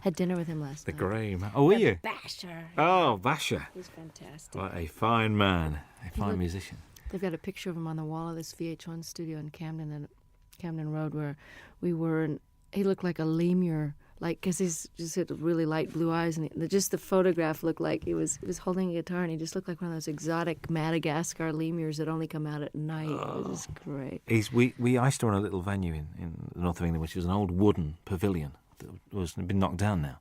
Had dinner with him last night. The grey man. Oh, were you? Basher. Oh, Basher. He's fantastic. What a fine man. A fine musician. They've got a picture of him on the wall of this VH1 studio in Camden Road where we were, and he looked like a lemur, like, because he's just had really light blue eyes, and just the photograph looked like he was holding a guitar, and he just looked like one of those exotic Madagascar lemurs that only come out at night. It was just great. I used to run a little venue in the north of England, which was an old wooden pavilion that was been knocked down now,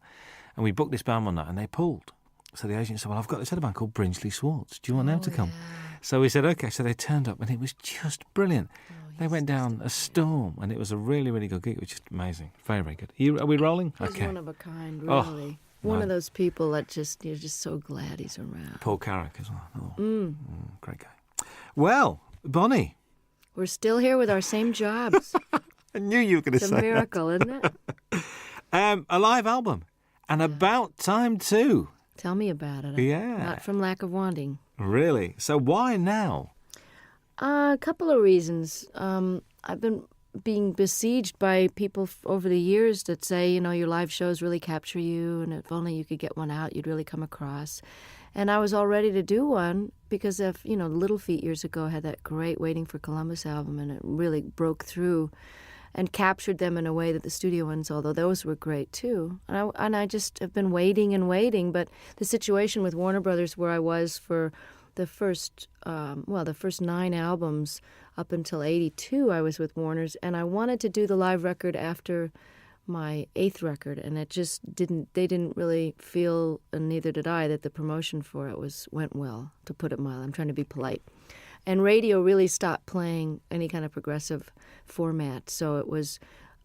and we booked this band one night, and they pulled. So the agent said, "Well, I've got this other band called Brinsley Swartz. Do you want them to come?" Yeah. So we said, "Okay." So they turned up, and it was just brilliant. They went down a storm, and it was a really, really good gig. It was just amazing. Very, very good. Are we rolling? He's Okay. one of a kind, really. One of those people that you're just so glad he's around. Paul Carrick as well. Great guy. Well, Bonnie. We're still here with our same jobs. I knew you were going to say It's a miracle, isn't it? A live album. And about time too. Tell me about it. Yeah. Not from lack of wanting. Really? So why now? A couple of reasons. I've been being besieged by people over the years that say, your live shows really capture you, and if only you could get one out, you'd really come across. And I was all ready to do one because of, Little Feat years ago had that great Waiting for Columbus album, and it really broke through and captured them in a way that the studio ones, although those were great too. And I just have been waiting and waiting, but the situation with Warner Brothers where I was for the first 9 albums up until 82, I was with Warner's, and I wanted to do the live record after my 8th record, and it just they didn't really feel, and neither did I, that the promotion for it went well, to put it mild. I'm trying to be polite. And radio really stopped playing any kind of progressive format, so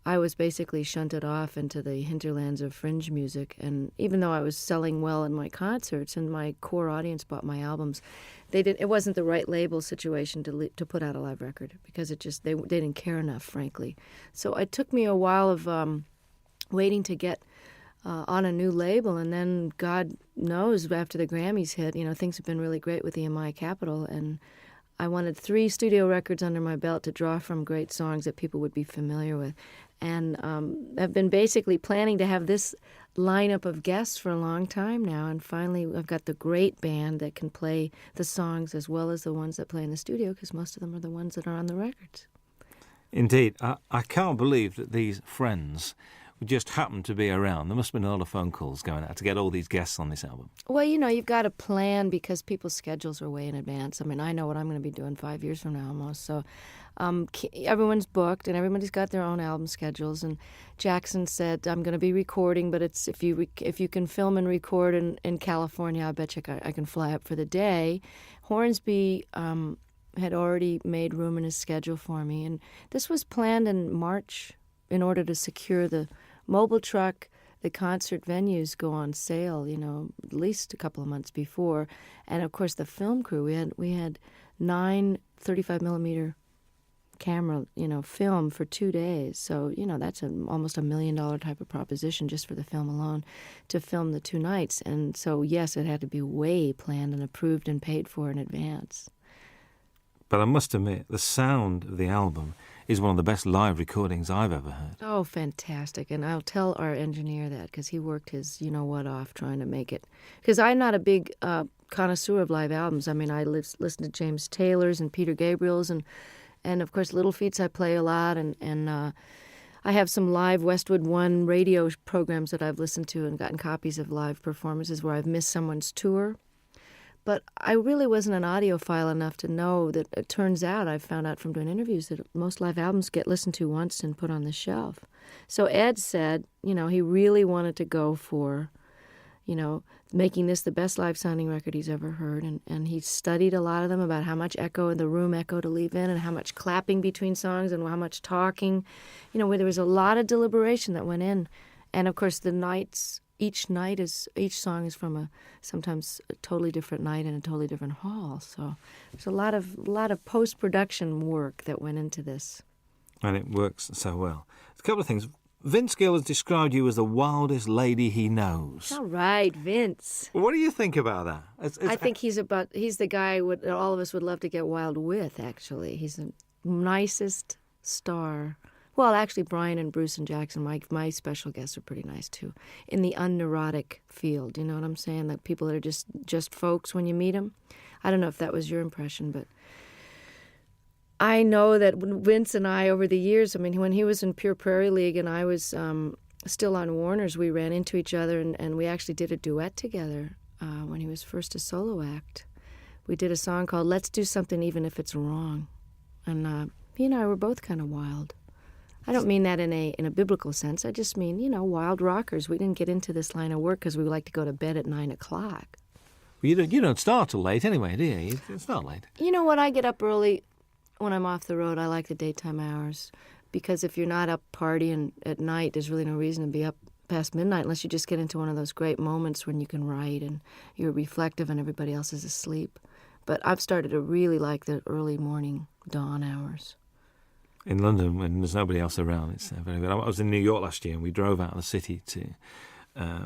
I was basically shunted off into the hinterlands of fringe music. And even though I was selling well in my concerts and my core audience bought my albums, it wasn't the right label situation to put out a live record because they didn't care enough, frankly. So it took me a while of waiting to get on a new label, and then God knows after the Grammys hit, things have been really great with EMI Capitol, and I wanted 3 studio records under my belt to draw from great songs that people would be familiar with. And I've been basically planning to have this lineup of guests for a long time now. And finally, I've got the great band that can play the songs as well as the ones that play in the studio, because most of them are the ones that are on the records. Indeed. I can't believe that these friends just happened to be around. There must have been a lot of phone calls going out to get all these guests on this album. Well, you've got to plan because people's schedules are way in advance. I mean, I know what I'm going to be doing 5 years from now almost. So everyone's booked and everybody's got their own album schedules. And Jackson said, I'm going to be recording, but it's if you can film and record in California, I bet you I can fly up for the day. Hornsby had already made room in his schedule for me. And this was planned in March in order to secure the mobile truck. The concert venues go on sale, at least a couple of months before. And, of course, the film crew, we had 9 35-millimeter camera, film for 2 days. So, that's almost $1 million type of proposition just for the film alone to film the 2 nights. And so, yes, it had to be way planned and approved and paid for in advance. But I must admit, the sound of the album is one of the best live recordings I've ever heard. Oh, fantastic. And I'll tell our engineer that because he worked his you-know-what off trying to make it. Because I'm not a big connoisseur of live albums. I mean, I listen to James Taylor's and Peter Gabriel's and of course, Little Feats I play a lot. And I have some live Westwood One radio programs that I've listened to and gotten copies of live performances where I've missed someone's tour. But I really wasn't an audiophile enough to know that it turns out, I've found out from doing interviews, that most live albums get listened to once and put on the shelf. So Ed said, he really wanted to go for, making this the best live-sounding record he's ever heard. And he studied a lot of them about how much echo in the room echo to leave in and how much clapping between songs and how much talking, where there was a lot of deliberation that went in. And, of course, each song is from sometimes a totally different night in a totally different hall. So there's a lot of post-production work that went into this. And it works so well. A couple of things. Vince Gill has described you as the wildest lady he knows. All right, Vince. What do you think about that? I think he's the guy all of us would love to get wild with, actually. He's the nicest star. Well, actually, Brian and Bruce and Jackson, my special guests, are pretty nice too. In the unneurotic field, you know what I'm saying? Like people that are just folks when you meet them. I don't know if that was your impression, but I know that when Vince and I, over the years, I mean, when he was in Pure Prairie League and I was still on Warner's, we ran into each other and we actually did a duet together when he was first a solo act. We did a song called Let's Do Something Even If It's Wrong. And he and I were both kind of wild. I don't mean that in a biblical sense. I just mean, you know, wild rockers. We didn't get into this line of work because we like to go to bed at 9 o'clock. Well, you don't start till late anyway, do you? You start late. You know what? I get up early when I'm off the road. I like the daytime hours because if you're not up partying at night, there's really no reason to be up past midnight unless you just get into one of those great moments when you can write and you're reflective and everybody else is asleep. But I've started to really like the early morning dawn hours. In London, when there's nobody else around, it's very good. I was in New York last year and we drove out of the city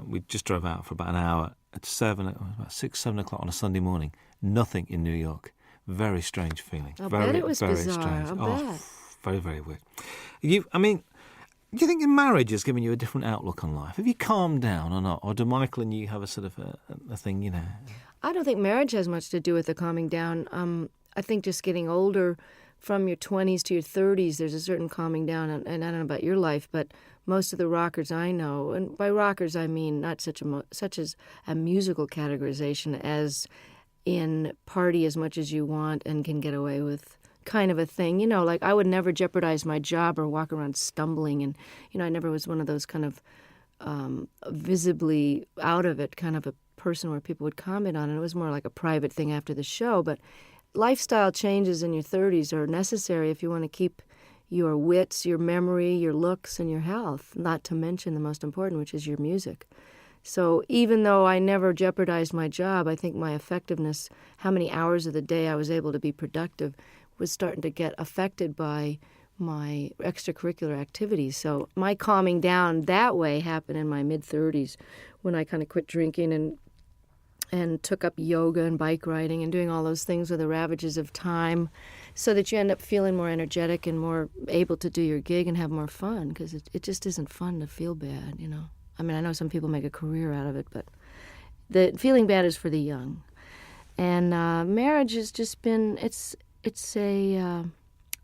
we just drove out for about an hour at about 6, 7 o'clock on a Sunday morning. Nothing in New York. Very strange feeling. I very, bet it was very bizarre. strange. I bet. Very, very weird. Do you think your marriage has given you a different outlook on life? Have you calmed down or not? Or do Michael and you have a sort of a thing, you know? I don't think marriage has much to do with the calming down. I think just getting older, from your 20s to your 30s, there's a certain calming down. And I don't know about your life, but most of the rockers I know, and by rockers I mean not such as a musical categorization as in party as much as you want and can get away with kind of a thing. You know, like I would never jeopardize my job or walk around stumbling. And, you know, I never was one of those kind of visibly out of it kind of a person where people would comment on it. It was more like a private thing after the show. But lifestyle changes in your 30s are necessary if you want to keep your wits, your memory, your looks, and your health, not to mention the most important, which is your music. So even though I never jeopardized my job, I think my effectiveness, how many hours of the day I was able to be productive, was starting to get affected by my extracurricular activities. So my calming down that way happened in my mid-30s when I kind of quit drinking and took up yoga and bike riding and doing all those things with the ravages of time so that you end up feeling more energetic and more able to do your gig and have more fun because it just isn't fun to feel bad, you know. I mean, I know some people make a career out of it, but the feeling bad is for the young. And marriage has just been, it's a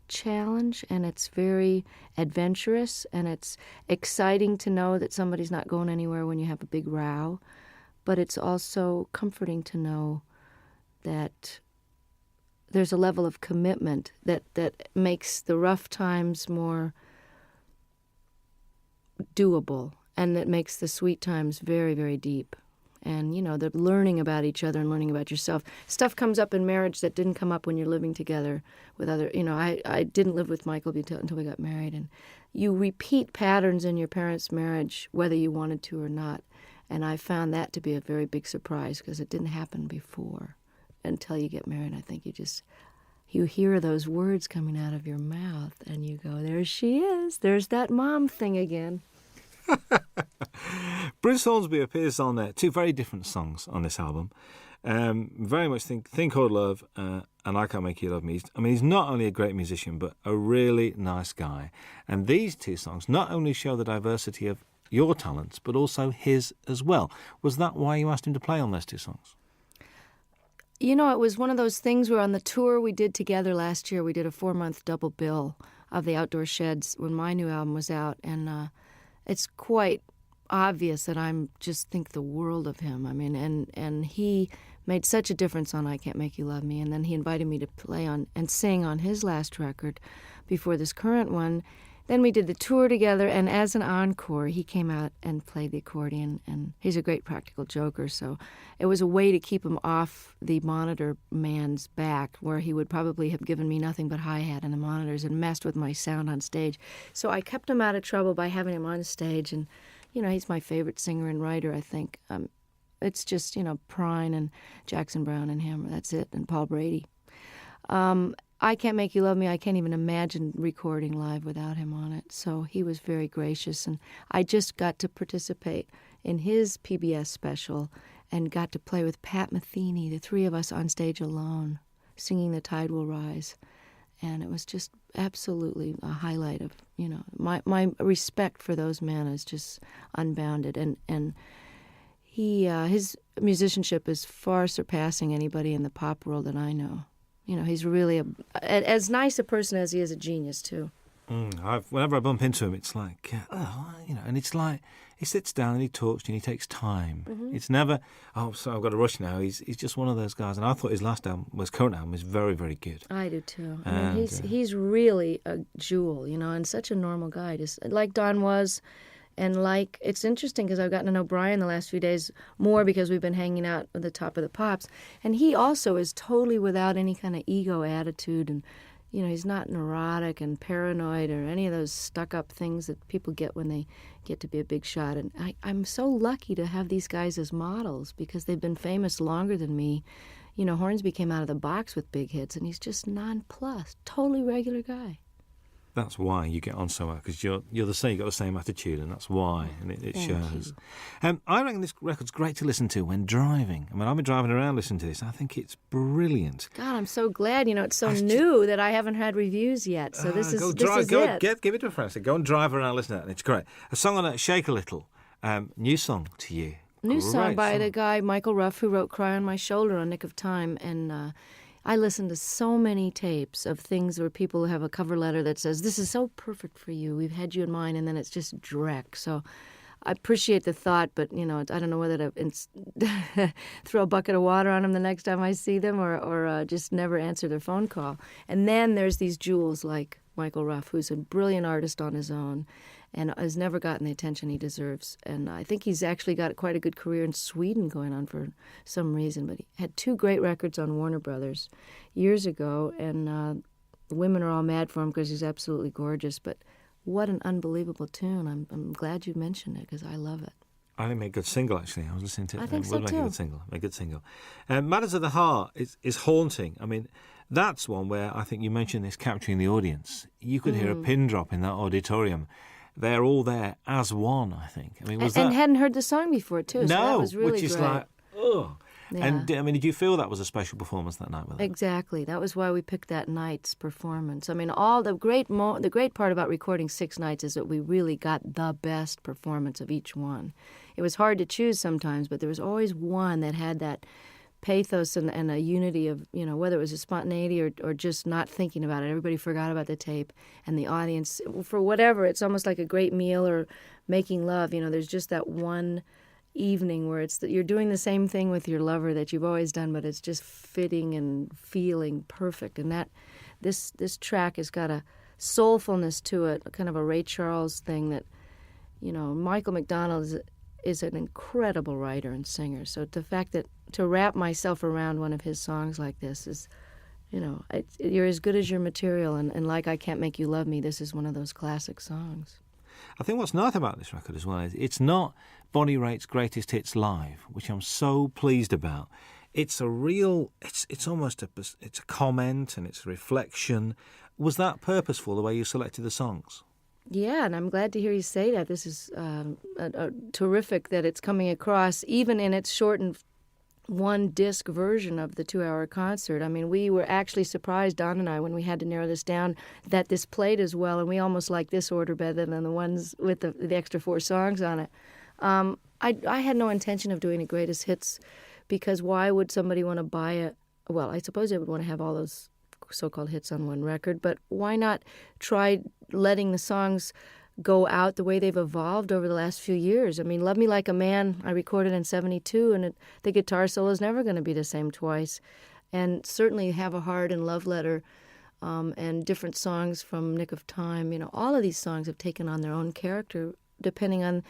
challenge, and it's very adventurous, and it's exciting to know that somebody's not going anywhere when you have a big row. But it's also comforting to know that there's a level of commitment that makes the rough times more doable, and that makes the sweet times very, very deep. And, you know, the learning about each other and learning about yourself. Stuff comes up in marriage that didn't come up when you're living together with other, you know, I didn't live with Michael until we got married. And you repeat patterns in your parents' marriage, whether you wanted to or not. And I found that to be a very big surprise because it didn't happen before until you get married. I think you hear those words coming out of your mouth and you go, there she is. There's that mom thing again. Bruce Hornsby appears on two very different songs on this album. Very much Think Called Love and I Can't Make You Love Me. He's not only a great musician, but a really nice guy. And these two songs not only show the diversity of your talents, but also his as well. Was that why you asked him to play on those two songs? You know, it was one of those things where on the tour we did together last year, we did a 4-month double bill of the Outdoor Sheds when my new album was out. And it's quite obvious that I just think the world of him. I mean, and he made such a difference on I Can't Make You Love Me. And then he invited me to play on and sing on his last record before this current one. Then we did the tour together, and as an encore, he came out and played the accordion, and he's a great practical joker, so it was a way to keep him off the monitor man's back, where he would probably have given me nothing but hi-hat in the monitors and messed with my sound on stage. So I kept him out of trouble by having him on stage, and, you know, he's my favorite singer and writer, I think. It's just, you know, Prine and Jackson Browne and him, that's it, and Paul Brady. I Can't Make You Love Me, I can't even imagine recording live without him on it. So he was very gracious, and I just got to participate in his PBS special and got to play with Pat Metheny, the three of us on stage alone, singing The Tide Will Rise. And it was just absolutely a highlight of, my respect for those men is just unbounded. And his musicianship is far surpassing anybody in the pop world that I know. He's really as nice a person as he is a genius, too. Whenever I bump into him, it's like, and it's like he sits down and he talks to you and he takes time. Mm-hmm. It's never, so I've got to rush now. He's just one of those guys. And I thought his current album was very, very good. I do too. I mean, he's really a jewel, and such a normal guy, just like Don was. And it's interesting because I've gotten to know Brian the last few days more because we've been hanging out at the Top of the Pops. And he also is totally without any kind of ego attitude. And, he's not neurotic and paranoid or any of those stuck-up things that people get when they get to be a big shot. And I'm so lucky to have these guys as models because they've been famous longer than me. Hornsby came out of the box with big hits, and he's just nonplussed, totally regular guy. That's why you get on so well, because you're the same. You've got the same attitude, and that's why, and it shows. I reckon this record's great to listen to when driving. I mean, I've been driving around listening to this. I think it's brilliant. God, I'm so glad. It's so new that I haven't had reviews yet. So this is it. Give it to a friend. So go and drive around, listen to it, and it's great. A song on it, Shake a Little. New song to you. New song by the guy Michael Ruff, who wrote "Cry on My Shoulder" on Nick of Time, and. I listen to so many tapes of things where people have a cover letter that says, "This is so perfect for you. We've had you in mind," and then it's just dreck. So I appreciate the thought, but, I don't know whether to throw a bucket of water on them the next time I see them or just never answer their phone call. And then there's these jewels like Michael Ruff, who's a brilliant artist on his own and has never gotten the attention he deserves. And I think he's actually got quite a good career in Sweden going on for some reason. But he had 2 great records on Warner Brothers years ago, and the women are all mad for him because he's absolutely gorgeous. But what an unbelievable tune. I'm glad you mentioned it because I love it. I think it made a good single, actually. I was listening to it. I think so, Make too. a good single. Matters of the Heart is haunting. I mean, that's one where I think you mentioned this capturing the audience. You could hear a pin drop in that auditorium. They're all there as one, I think. I mean, and hadn't heard the song before, too. So that was really which is great. like, oh. Yeah. And, did you feel that was a special performance that night with them? Exactly. That was why we picked that night's performance. I mean, all the great part about recording 6 nights is that we really got the best performance of each one. It was hard to choose sometimes, but there was always one that had that pathos and a unity of, whether it was a spontaneity or just not thinking about it. Everybody forgot about the tape, and the audience, for whatever, it's almost like a great meal or making love. There's just that one evening where it's that you're doing the same thing with your lover that you've always done, but it's just fitting and feeling perfect. And that this track has got a soulfulness to it, kind of a Ray Charles thing that, Michael McDonald is an incredible writer and singer. So the fact that to wrap myself around one of his songs like this is, you're as good as your material. And like I Can't Make You Love Me, this is one of those classic songs. I think what's nice about this record as well is it's not Bonnie Raitt's greatest hits live, which I'm so pleased about. It's a real, it's almost it's a comment and it's a reflection. Was that purposeful, the way you selected the songs? Yeah, and I'm glad to hear you say that. This is terrific that it's coming across, even in its shortened 1-disc version of the 2-hour concert. I mean, we were actually surprised, Don and I, when we had to narrow this down, that this played as well, and we almost like this order better than the ones with the extra 4 songs on it. I had no intention of doing a greatest hits because why would somebody want to buy it? Well, I suppose they would want to have all those so-called hits on one record, but why not try letting the songs go out the way they've evolved over the last few years? I mean, Love Me Like a Man, I recorded in 1972, and the guitar solo is never going to be the same twice. And certainly Have a Heart and Love Letter and different songs from Nick of Time, all of these songs have taken on their own character depending on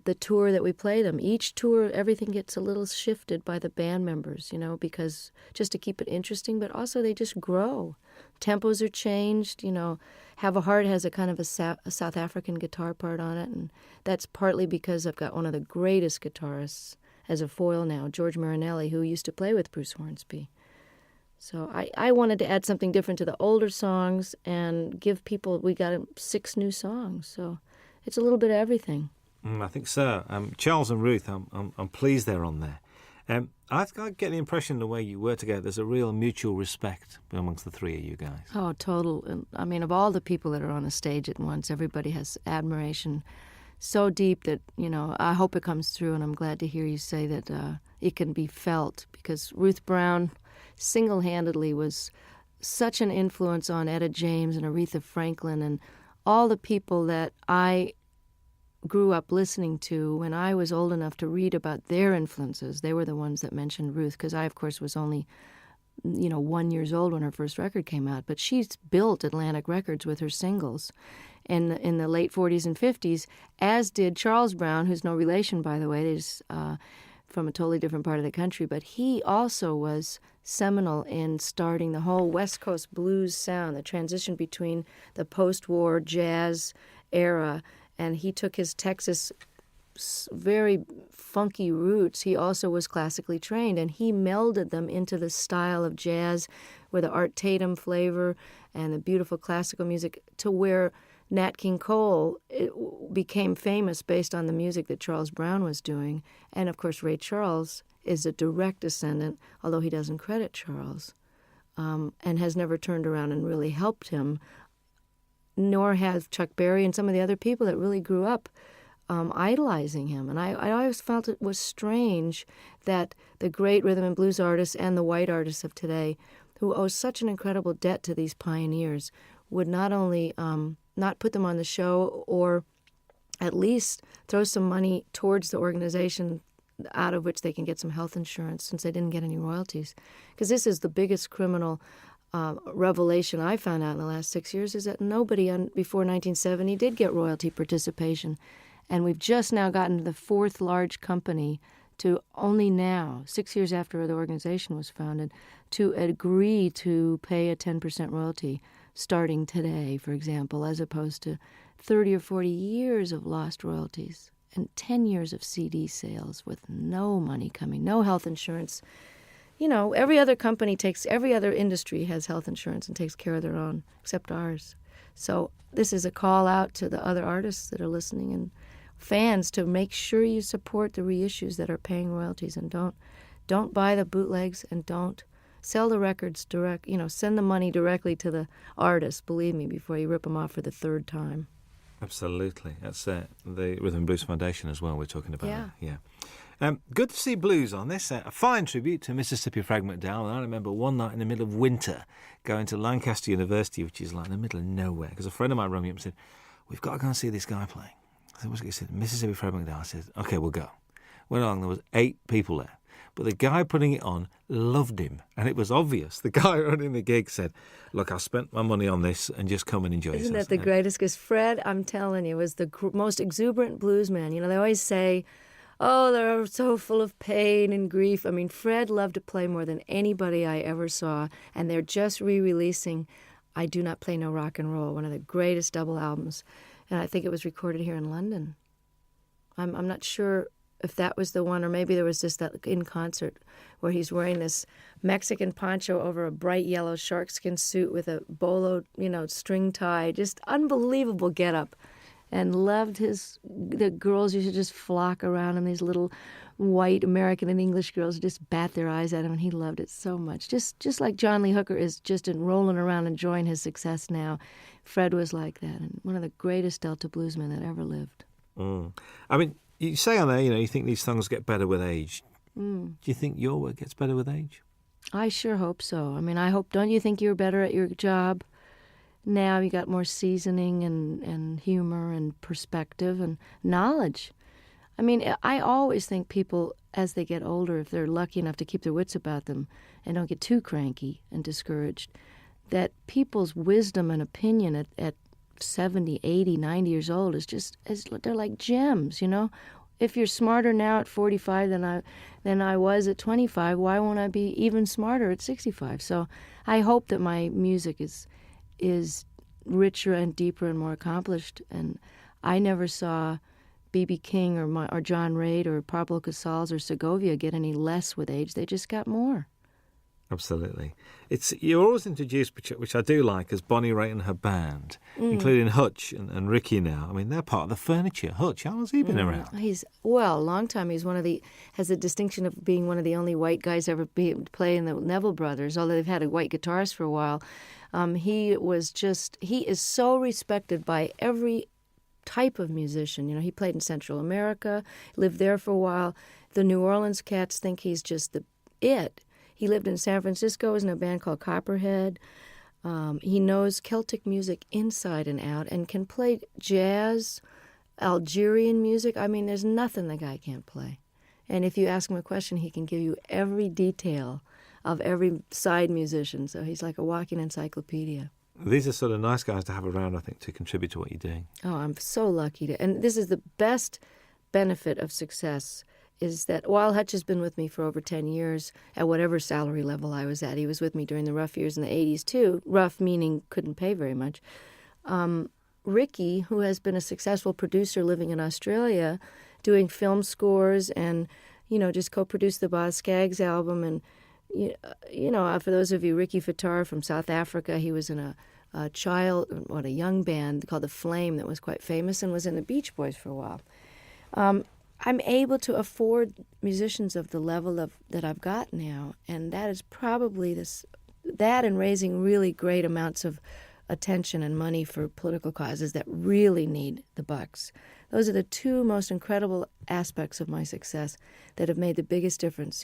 the tour that we play them. Each tour, everything gets a little shifted by the band members, because just to keep it interesting, but also they just grow. Tempos are changed, Have a Heart has a kind of a South African guitar part on it, and that's partly because I've got one of the greatest guitarists as a foil now, George Marinelli, who used to play with Bruce Hornsby. So I wanted to add something different to the older songs and give people, we got 6 new songs, so it's a little bit of everything. I think so. Charles and Ruth, I'm pleased they're on there. I get the impression the way you work together, there's a real mutual respect amongst the three of you guys. Oh, total. And I mean, of all the people that are on a stage at once, everybody has admiration so deep that, I hope it comes through, and I'm glad to hear you say that it can be felt, because Ruth Brown single-handedly was such an influence on Etta James and Aretha Franklin and all the people that I grew up listening to when I was old enough to read about their influences. They were the ones that mentioned Ruth, because I, of course, was only 1 year old when her first record came out. But she's built Atlantic Records with her singles in the late 40s and 50s, as did Charles Brown, who's no relation, by the way. He's from a totally different part of the country. But he also was seminal in starting the whole West Coast blues sound, the transition between the post-war jazz era, and he took his Texas very funky roots. He also was classically trained, and he melded them into the style of jazz with the Art Tatum flavor and the beautiful classical music, to where Nat King Cole became famous based on the music that Charles Brown was doing. And, of course, Ray Charles is a direct descendant, although he doesn't credit Charles, and has never turned around and really helped him, nor has Chuck Berry and some of the other people that really grew up idolizing him. And I always felt it was strange that the great rhythm and blues artists and the white artists of today, who owe such an incredible debt to these pioneers, would not only not put them on the show, or at least throw some money towards the organization out of which they can get some health insurance, since they didn't get any royalties. Because this is the biggest criminal revelation I found out in the last 6 years, is that nobody before 1970 did get royalty participation. And we've just now gotten to the fourth large company to only now, 6 years after the organization was founded, to agree to pay a 10% royalty starting today, for example, as opposed to 30 or 40 years of lost royalties and 10 years of CD sales with no money coming, no health insurance. Every other industry has health insurance and takes care of their own, except ours. So this is a call out to the other artists that are listening and fans to make sure you support the reissues that are paying royalties, and don't buy the bootlegs, and don't sell the records direct. Send the money directly to the artist, believe me, before you rip them off for the third time. Absolutely. That's the Rhythm and Blues Foundation as well we're talking about. Yeah. Good to see blues on this. A fine tribute to Mississippi Frag McDowell. And I remember one night in the middle of winter going to Lancaster University, which is like in the middle of nowhere, because a friend of mine rang me up and said, "We've got to go and see this guy playing." I said, "What's it?" He said, "Mississippi Frag McDowell." I said, "Okay, we'll go." Went along, there was 8 people there. But the guy putting it on loved him, and it was obvious. The guy running the gig said, "Look, I spent my money on this, and just come and enjoy yourself." Isn't that the greatest? Because Fred, I'm telling you, was the most exuberant blues man. They always say, oh, they're so full of pain and grief. I mean, Fred loved to play more than anybody I ever saw, and they're just re-releasing I Do Not Play No Rock and Roll, one of the greatest double albums, and I think it was recorded here in London. I'm not sure if that was the one, or maybe there was just that in concert where he's wearing this Mexican poncho over a bright yellow sharkskin suit with a bolo, string tie, just unbelievable getup, and loved the girls used to just flock around him, these little white American and English girls just bat their eyes at him, and he loved it so much. Just like John Lee Hooker is just rolling around enjoying his success now, Fred was like that, and one of the greatest Delta bluesmen that ever lived. I mean, you say on there, you think these songs get better with age. Do you think your work gets better with age? I sure hope so. I mean, don't you think you're better at your job now? You got more seasoning and humor and perspective and knowledge. I mean, I always think people, as they get older, if they're lucky enough to keep their wits about them and don't get too cranky and discouraged, that people's wisdom and opinion at 70, 80, 90 years old they're like gems, If you're smarter now at 45 than I was at 25, why won't I be even smarter at 65? So I hope that my music is richer and deeper and more accomplished. And I never saw B.B. King or John Reid or Pablo Casals or Segovia get any less with age. They just got more. Absolutely. You're always introduced, which I do like, as Bonnie Raitt and her band, including Hutch and Ricky now. I mean, they're part of the furniture. Hutch, how long's he been around? A long time. He's has the distinction of being one of the only white guys ever play in the Neville Brothers, although they've had a white guitarist for a while. He is so respected by every type of musician. You know, he played in Central America, lived there for a while. The New Orleans cats think he's just it. He lived in San Francisco, was in a band called Copperhead. He knows Celtic music inside and out and can play jazz, Algerian music. I mean, there's nothing the guy can't play. And if you ask him a question, he can give you every detail of every side musician. So he's like a walking encyclopedia. These are sort of nice guys to have around, I think, to contribute to what you're doing. Oh, I'm so lucky to. And this is the best benefit of success, is that while Hutch has been with me for over 10 years, at whatever salary level I was at, he was with me during the rough years in the 80s too, rough meaning couldn't pay very much. Ricky, who has been a successful producer living in Australia, doing film scores and, just co-produced the Boz Scaggs album. And, for those of you, Ricky Fattar from South Africa, he was in a young band called The Flame that was quite famous and was in the Beach Boys for a while. I'm able to afford musicians of the level that I've got now, and that is probably that and raising really great amounts of attention and money for political causes that really need the bucks. Those are the two most incredible aspects of my success that have made the biggest difference,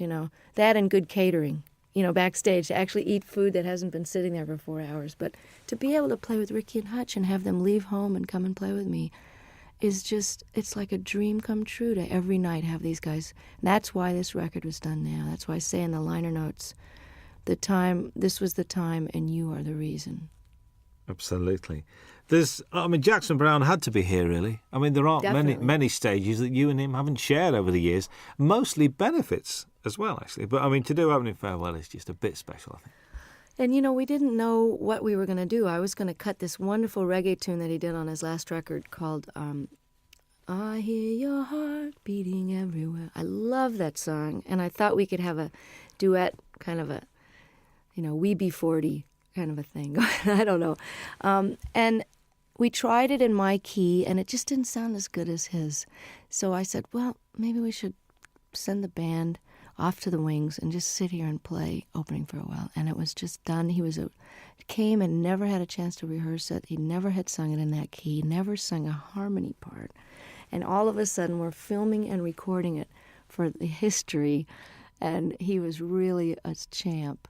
that and good catering, backstage, to actually eat food that hasn't been sitting there for 4 hours. But to be able to play with Ricky and Hutch and have them leave home and come and play with me is it's like a dream come true to every night have these guys. And that's why this record was done now. That's why I say in the liner notes, this was the time and you are the reason. Absolutely. Jackson Browne had to be here, really. I mean, there aren't many stages that you and him haven't shared over the years. Mostly benefits as well, actually. But, to do Opening Farewell is just a bit special, I think. And, we didn't know what we were going to do. I was going to cut this wonderful reggae tune that he did on his last record called I Hear Your Heart Beating Everywhere. I love that song. And I thought we could have a duet, kind of a, We Be 40 kind of a thing. I don't know. And we tried it in my key, and it just didn't sound as good as his. So I said, well, maybe we should send the band off to the wings and just sit here and play Opening Farewell. And it was just done. He came and never had a chance to rehearse it. He never had sung it in that key, never sung a harmony part. And all of a sudden, we're filming and recording it for the history, and he was really a champ.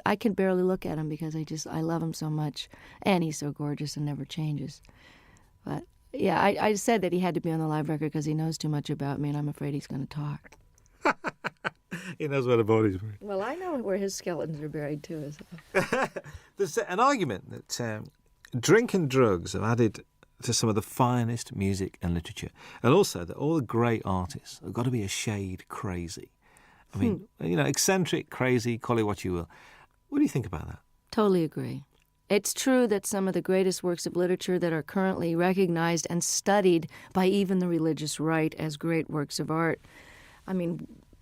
I can barely look at him because I love him so much, and he's so gorgeous and never changes. But yeah, I said that he had to be on the live record because he knows too much about me, and I'm afraid he's going to talk. He knows where the body's buried. Well, I know where his skeletons are buried too. There's an argument that drink and drugs have added to some of the finest music and literature, and also that all the great artists have got to be a shade crazy. I mean, eccentric, crazy, call it what you will. What do you think about that? Totally agree. It's true that some of the greatest works of literature that are currently recognized and studied by even the religious right as great works of art.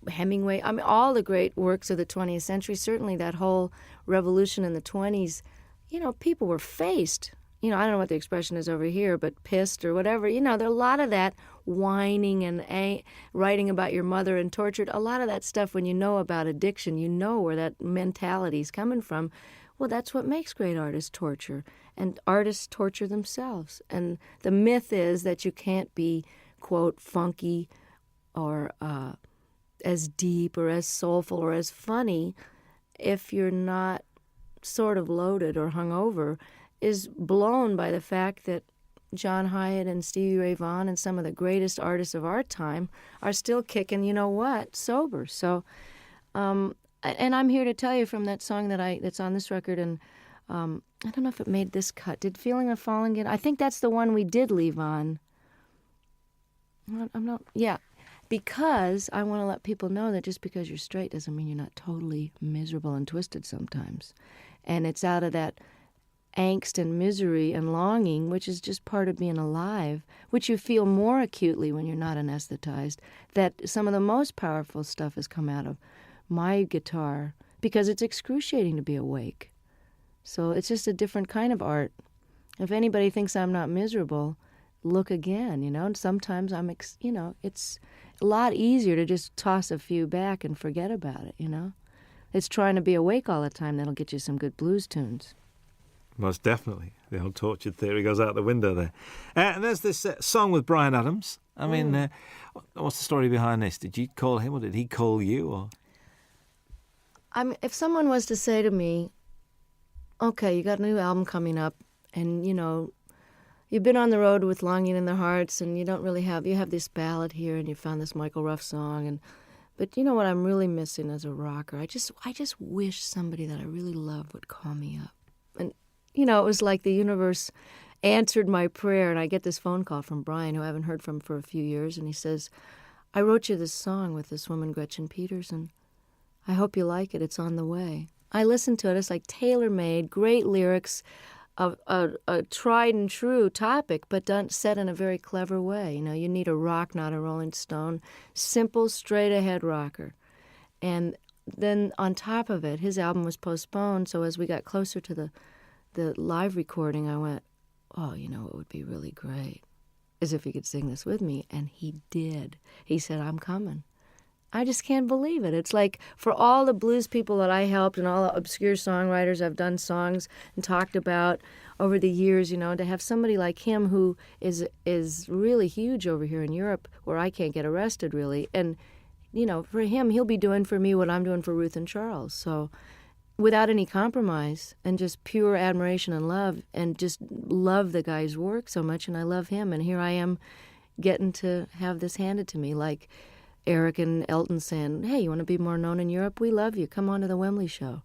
Hemingway, all the great works of the 20th century, certainly that whole revolution in the 20s, people were faced. I don't know what the expression is over here, but pissed or whatever. There are a lot of that whining and writing about your mother and tortured. A lot of that stuff, when you know about addiction, you know where that mentality is coming from. Well, that's what makes great artists torture. And artists torture themselves. And the myth is that you can't be, quote, funky or as deep or as soulful or as funny if you're not sort of loaded or hungover, is blown by the fact that John Hyatt and Stevie Ray Vaughan and some of the greatest artists of our time are still kicking, sober. So, and I'm here to tell you from that song that's on this record, and I don't know if it made this cut. Did Feeling of Falling get? I think that's the one we did leave on. I'm not. Yeah, because I want to let people know that just because you're straight doesn't mean you're not totally miserable and twisted sometimes, and it's out of that angst and misery and longing, which is just part of being alive, which you feel more acutely when you're not anesthetized, that some of the most powerful stuff has come out of my guitar because it's excruciating to be awake. So it's just a different kind of art. If anybody thinks I'm not miserable, look again, and sometimes it's a lot easier to just toss a few back and forget about it, It's trying to be awake all the time that'll get you some good blues tunes. Most definitely. The old tortured theory goes out the window there. And there's this song with Bryan Adams. I mean, what's the story behind this? Did you call him or did he call you? Or if someone was to say to me, okay, you got a new album coming up, and, you've been on the road with Longing in the Hearts, and you have this ballad here, and you found this Michael Ruff song, but you know what I'm really missing as a rocker? I just wish somebody that I really love would call me up. And, it was like the universe answered my prayer, and I get this phone call from Brian, who I haven't heard from for a few years, and he says, I wrote you this song with this woman, Gretchen Peterson. I hope you like it. It's on the way. I listened to it. It's like tailor-made, great lyrics, a tried and true topic, but done set in a very clever way. You need a rock, not a Rolling Stone. Simple, straight-ahead rocker. And then on top of it, his album was postponed, so as we got closer to the live recording, I went, oh, it would be really great, as if he could sing this with me. And he did. He said, I'm coming. I just can't believe it. It's like for all the blues people that I helped and all the obscure songwriters I've done songs and talked about over the years, to have somebody like him who is really huge over here in Europe where I can't get arrested really. And, for him, he'll be doing for me what I'm doing for Ruth and Charles. So without any compromise and just pure admiration and love, and just love the guy's work so much, and I love him. And here I am getting to have this handed to me, like Eric and Elton saying, hey, you want to be more known in Europe? We love you. Come on to the Wembley show.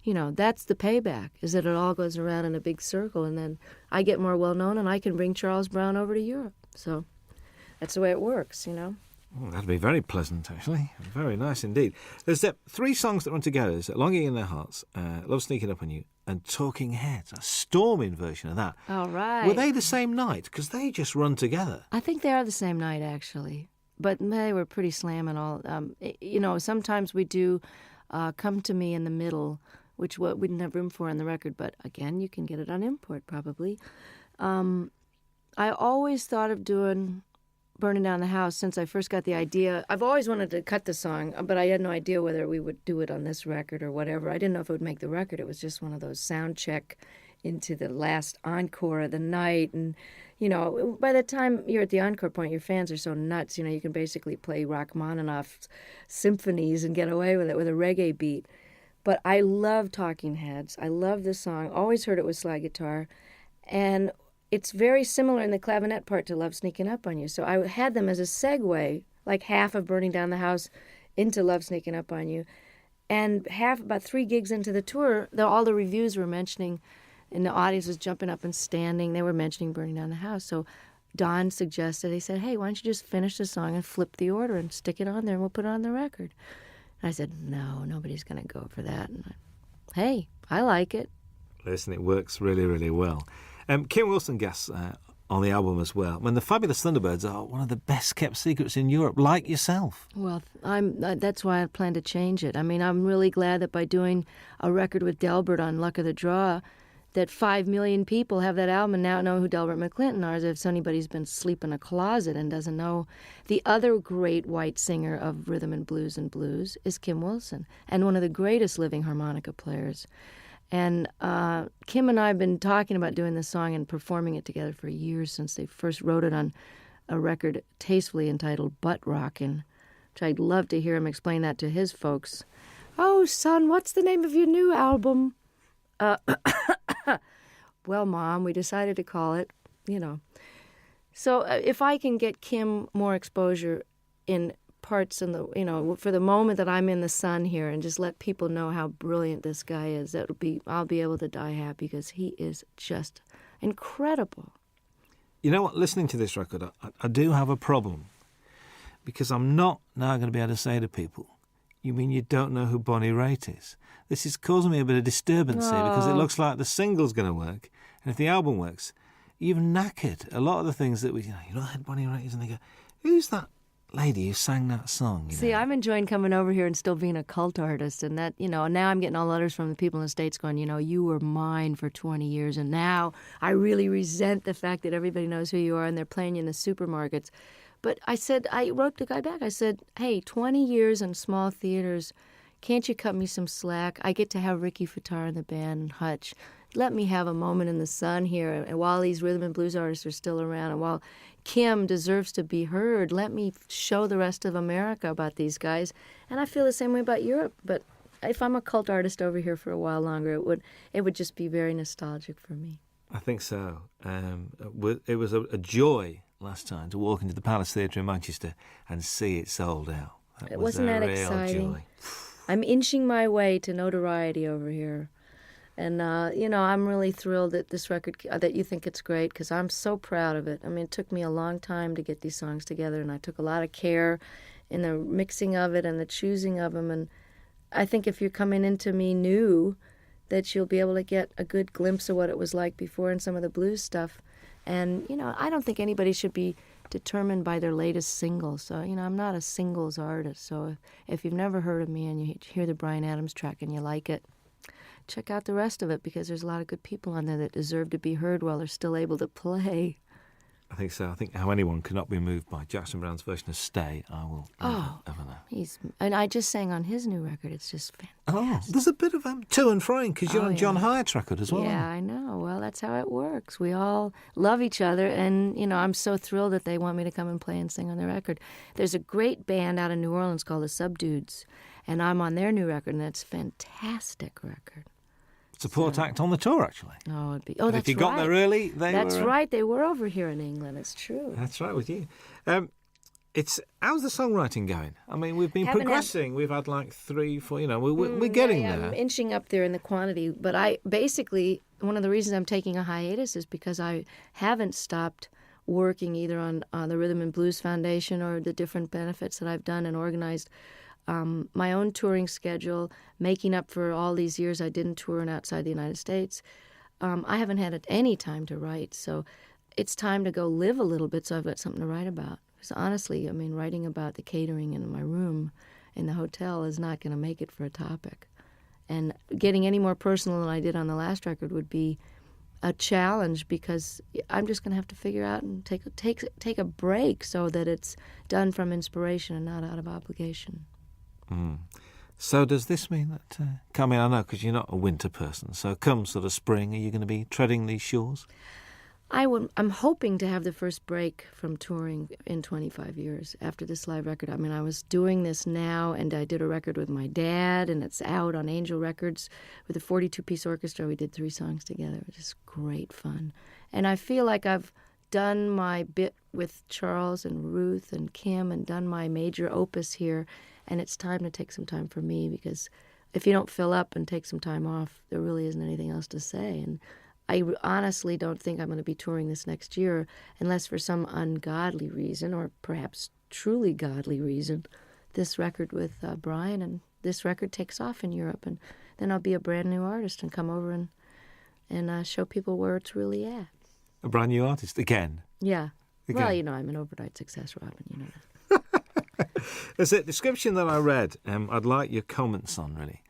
That's the payback, is that it all goes around in a big circle, and then I get more well-known, and I can bring Charles Brown over to Europe. So that's the way it works, Oh, that'd be very pleasant, actually. Very nice indeed. There's 3 songs that run together. There's Longing in Their Hearts, Love Sneaking Up on You, and Talking Heads, a storming version of that. All right. Were they the same night? Because they just run together. I think they are the same night, actually. But they were pretty slamming all. Sometimes we do Come to Me in the Middle, which we didn't have room for on the record. But again, you can get it on import probably. I always thought of doing Burning Down the House since I first got the idea. I've always wanted to cut the song, but I had no idea whether we would do it on this record or whatever. I didn't know if it would make the record. It was just one of those sound check into the last encore of the night. And, by the time you're at the encore point, your fans are so nuts. You can basically play Rachmaninoff's symphonies and get away with it with a reggae beat. But I love Talking Heads. I love this song. Always heard it with slide guitar. And it's very similar in the clavinet part to Love Sneaking Up on You. So I had them as a segue, like half of Burning Down the House into Love Sneaking Up on You. And about 3 gigs into the tour, all the reviews were mentioning, and the audience was jumping up and standing. They were mentioning Burning Down the House. So Don suggested, he said, hey, why don't you just finish the song and flip the order and stick it on there and we'll put it on the record. And I said, no, nobody's going to go for that. And hey, I like it. Listen, it works really, really well. Kim Wilson guests on the album as well. When the Fabulous Thunderbirds are one of the best-kept secrets in Europe, like yourself. Well, that's why I plan to change it. I mean, I'm really glad that by doing a record with Delbert on Luck of the Draw, that 5 million people have that album and now know who Delbert McClinton are, as if anybody's been asleep in a closet and doesn't know. The other great white singer of rhythm and blues is Kim Wilson, and one of the greatest living harmonica players. And Kim and I have been talking about doing this song and performing it together for years, since they first wrote it on a record tastefully entitled Butt Rockin', which I'd love to hear him explain that to his folks. Oh, son, what's the name of your new album? Well, Mom, we decided to call it, So if I can get Kim more exposure in parts in the, for the moment that I'm in the sun here, and just let people know how brilliant this guy is, I'll be able to die happy, because he is just incredible. You know what? Listening to this record, I do have a problem, because I'm not now going to be able to say to people, you mean you don't know who Bonnie Raitt is? This is causing me a bit of disturbance here, because it looks like the single's going to work, and if the album works, you've knackered a lot of the things that you know how Bonnie Raitt is, and they go, who's that lady who sang that song. You See, know. I'm enjoying coming over here and still being a cult artist. And that, now I'm getting all letters from the people in the States going, you were mine for 20 years. And now I really resent the fact that everybody knows who you are and they're playing you in the supermarkets. But I wrote the guy back. I said, hey, 20 years in small theaters. Can't you cut me some slack? I get to have Ricky Fataar in the band and Hutch. Let me have a moment in the sun here. And while these rhythm and blues artists are still around, and while Kim deserves to be heard, let me show the rest of America about these guys. And I feel the same way about Europe. But if I'm a cult artist over here for a while longer, it would just be very nostalgic for me. I think so. It was a joy last time to walk into the Palace Theatre in Manchester and see it sold out. Wasn't that exciting? Joy. I'm inching my way to notoriety over here. And, I'm really thrilled that this record, that you think it's great, because I'm so proud of it. I mean, it took me a long time to get these songs together, and I took a lot of care in the mixing of it and the choosing of them. And I think if you're coming into me new, that you'll be able to get a good glimpse of what it was like before and some of the blues stuff. And, I don't think anybody should be determined by their latest single. So, I'm not a singles artist. So if you've never heard of me and you hear the Bryan Adams track and you like it, check out the rest of it, because there's a lot of good people on there that deserve to be heard while they're still able to play. I think so. I think how anyone cannot be moved by Jackson Browne's version of Stay, I will never know. And I just sang on his new record. It's just fantastic. There's a bit of to and froing, because you're on John Hyatt's record as well. Yeah, I know. Well, that's how it works. We all love each other, and, I'm so thrilled that they want me to come and play and sing on their record. There's a great band out of New Orleans called the Subdudes, and I'm on their new record, and it's a fantastic record. Support act on the tour, actually. Oh, that's right. If you got there early, That's right. They were over here in England. It's true. That's right with you. How's the songwriting going? I mean, we've been progressing. We've had like 3, 4. We're getting there. I'm inching up there in the quantity. But one of the reasons I'm taking a hiatus is because I haven't stopped working either on the Rhythm and Blues Foundation or the different benefits that I've done and organized. My own touring schedule, making up for all these years I didn't tour outside the United States. I haven't had any time to write, so it's time to go live a little bit so I've got something to write about. Because honestly, writing about the catering in my room in the hotel is not going to make it for a topic. And getting any more personal than I did on the last record would be a challenge, because I'm just going to have to figure out and take a break so that it's done from inspiration and not out of obligation. So does this mean that, I know because you're not a winter person, so come sort of spring, are you going to be treading these shores? I'm hoping to have the first break from touring in 25 years after this live record. I was doing this now, and I did a record with my dad, and it's out on Angel Records with a 42-piece orchestra. We did 3 songs together. It was just great fun. And I feel like I've done my bit with Charles and Ruth and Kim and done my major opus here. And it's time to take some time for me, because if you don't fill up and take some time off, there really isn't anything else to say. And I honestly don't think I'm going to be touring this next year unless for some ungodly reason, or perhaps truly godly reason, this record with Bryan and this record takes off in Europe. And then I'll be a brand new artist and come over and show people where it's really at. A brand new artist again? Yeah. Again. Well, I'm an overnight success, Robin, you know that. There's a description that I read I'd like your comments on, really.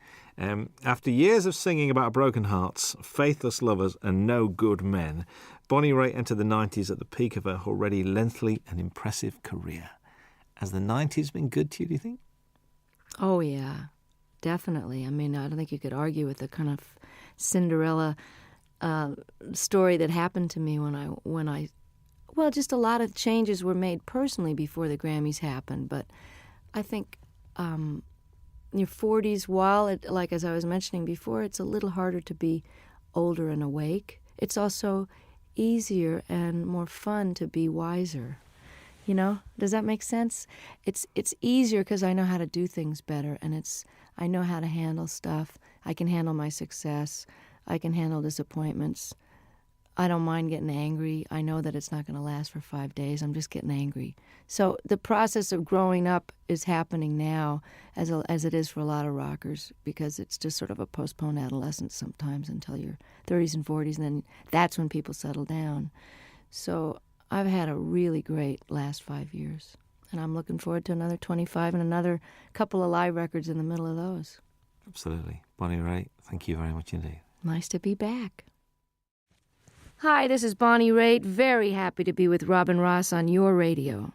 After years of singing about broken hearts, faithless lovers and no good men, Bonnie Raitt entered the 90s at the peak of her already lengthy and impressive career. Has the 90s been good to you, do you think? Oh, yeah, definitely. I don't think you could argue with the kind of Cinderella story that happened to me when I well, just a lot of changes were made personally before the Grammys happened. But I think your 40s, while, like as I was mentioning before, it's a little harder to be older and awake. It's also easier and more fun to be wiser. Does that make sense? It's easier because I know how to do things better, and I know how to handle stuff. I can handle my success. I can handle disappointments. I don't mind getting angry. I know that it's not going to last for 5 days. I'm just getting angry. So the process of growing up is happening now as it is for a lot of rockers, because it's just sort of a postponed adolescence sometimes until your 30s and 40s, and then that's when people settle down. So I've had a really great last 5 years. And I'm looking forward to another 25 and another couple of live records in the middle of those. Absolutely. Bonnie Raitt, thank you very much indeed. Nice to be back. Hi, this is Bonnie Raitt. Very happy to be with Robin Ross on your radio.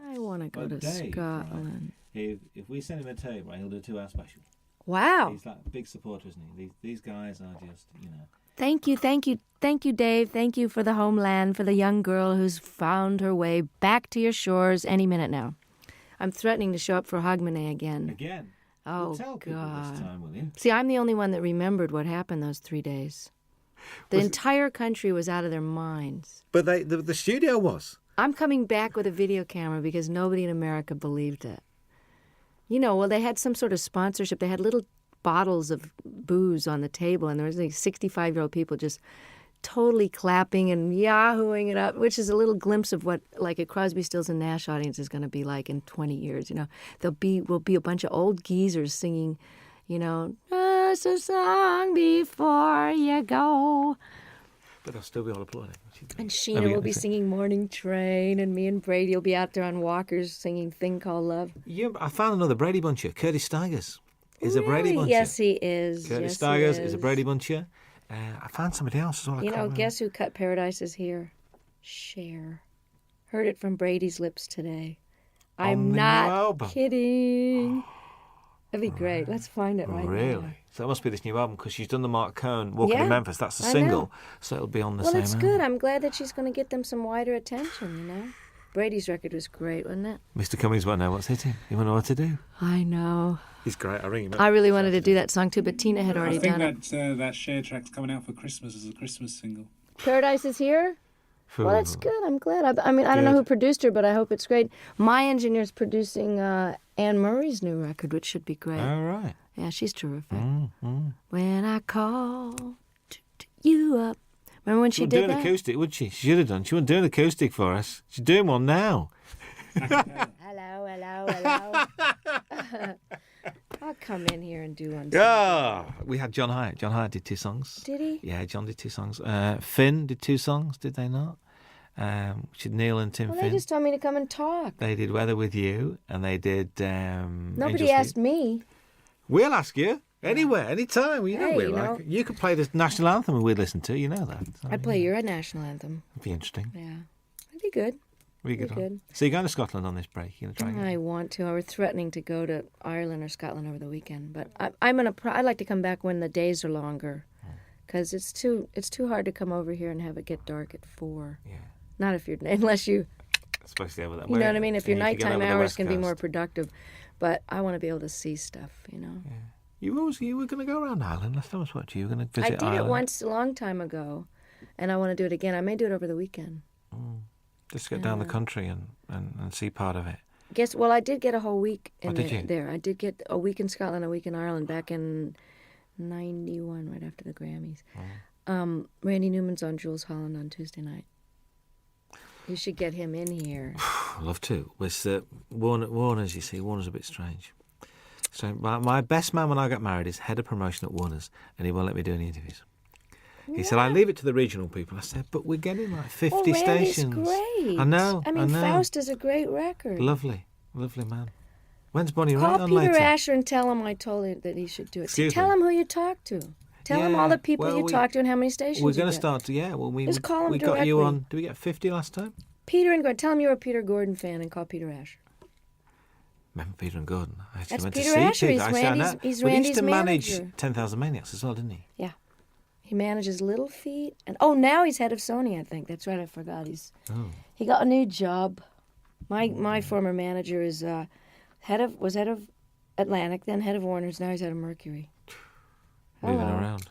I want to go to Dave, Scotland. Right, if we send him a tape, right, he'll do a 2-hour special. Wow. He's like a big supporter, isn't he? These guys are just, Thank you, Dave. Thank you for the homeland, for the young girl who's found her way back to your shores any minute now. I'm threatening to show up for Hogmanay again. Again? Oh, well, tell people God. This time, will you? See, I'm the only one that remembered what happened those 3 days. The entire country was out of their minds. But the studio was. I'm coming back with a video camera because nobody in America believed it. You know, well, they had some sort of sponsorship. They had little bottles of booze on the table, and there was like 65-year-old people just totally clapping and yahooing it up, which is a little glimpse of what like a Crosby, Stills and Nash audience is going to be like in 20 years. You know, will be a bunch of old geezers singing, you know, just a song before you go. But they'll still be all applauding. And Sheena will be singing Morning Train, and me and Brady will be out there on walkers singing Thing Called Love. Yeah, I found another Brady Buncher. Curtis Stigers is a Brady Buncher. Yes, he is. Curtis Stigers is a Brady Buncher. I found somebody else as well. You know, guess who cut Paradise is Here? Cher. Heard it from Brady's lips today. I'm not kidding. That'd be great. Let's find it right now. Really? So that must be this new album because she's done the Mark Cohn Walking in Memphis. That's the single. So it'll be on the same album. Well, it's good. I'm glad that she's going to get them some wider attention, you know? Brady's record was great, wasn't it? Mr. Cummings won't know what's hitting. He won't know what to do. I know. He's great. I'll ring him up. I really wanted to do that song too, but Tina had already done it. I think that Cher track's coming out for Christmas as a Christmas single. Paradise is Here? Well, that's good. I'm glad. I mean, I don't know who produced her, but I hope it's great. My engineer's producing Anne Murray's new record, which should be great. All right. Yeah, she's terrific. When I call you up. Remember when she did that? She would do an acoustic, would she? She should have done. She wouldn't do an acoustic for us. She's doing one now. Hello. I'll come in here and do one. Yeah. We had John Hyatt. John Hyatt did 2 songs. Did he? Yeah, John did 2 songs. Finn did 2 songs, did they not? Which is Neil and Tim Well, Finn. they just told me to come and talk. They did Weather With You, and they did Nobody asked me. We'll ask you. Anywhere, anytime. You know Hey, we're you like. know. You could play the national anthem and we'd listen to. You know that. So, I'd play your national anthem. It'd be interesting. Yeah. It'd be good. We Be good. good. So you're going to Scotland on this break? You're going to try. I want to. I was threatening to go to Ireland or Scotland over the weekend, but I'd like to come back when the days are longer, because it's too hard to come over here and have it get dark at 4. Yeah. Not if unless you. Especially over that. You know what I mean? If your nighttime over the hours West can be Coast. more productive, but I want to be able to see stuff. You know. Yeah. You were going to go around Ireland. Last time I spoke to you, you were going to I visit did Ireland. it once a long time ago, and I want to do it again. I may do it over the weekend. Just get down the country and see part of it. Well, I did get a whole week in did you? there. I did get a week in Scotland, a week in Ireland back in 91, right after the Grammys. Randy Newman's on Jules Holland on Tuesday night. You should get him in here. I'd love to. With Warner's, you see, Warner's a bit strange. So my best man when I got married is head of promotion at Warner's, and he won't let me do any interviews. He said, I leave it to the regional people. I said, but we're getting like 50 stations. Great. I know. I mean, Faust is a great record. Lovely man. When's Bonnie Raitt Call on Peter later? Asher and tell him I told him that he should do it. Excuse Tell me? him who you talked to. Tell him all the people you talked to and how many stations We're you going to get. start to, Just call him we got you directly. on, did we get 50 last time? Peter and Gordon. Tell him you're a Peter Gordon fan and call Peter Asher. Remember Peter and Gordon? I actually That's went Peter to see Asher. Peter. He's I said, Randy's- "No." he's Well, he used Randy's to manage manager. 10,000 Maniacs as well, didn't he? Yeah. He manages Little Feat. And now he's head of Sony, I think. That's right, I forgot. He got a new job. My former manager is was head of Atlantic, then head of Warner's, now he's head of Mercury. Moving Hello. around.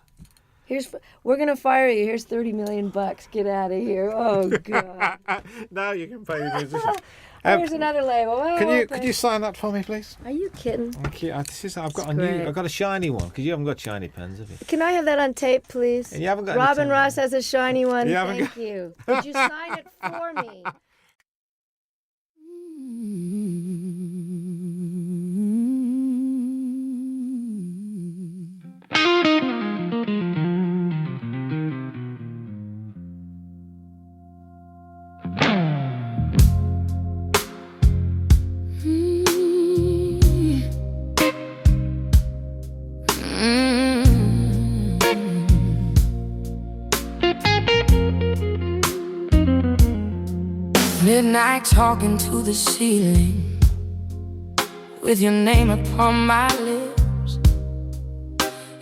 We're gonna fire you. Here's $30 million. Get out of here. Oh God. Now you can pay the musicians. Here's another label. Oh, Could you sign that for me, please? Are you kidding? Thank you. I've got great. I've got a shiny one because you haven't got shiny pens, have you? Can I have that on tape, please? You haven't got any Robin tape. Ross has a shiny one. You haven't Thank you. Could you sign it for me? at night talking to the ceiling, with your name upon my lips.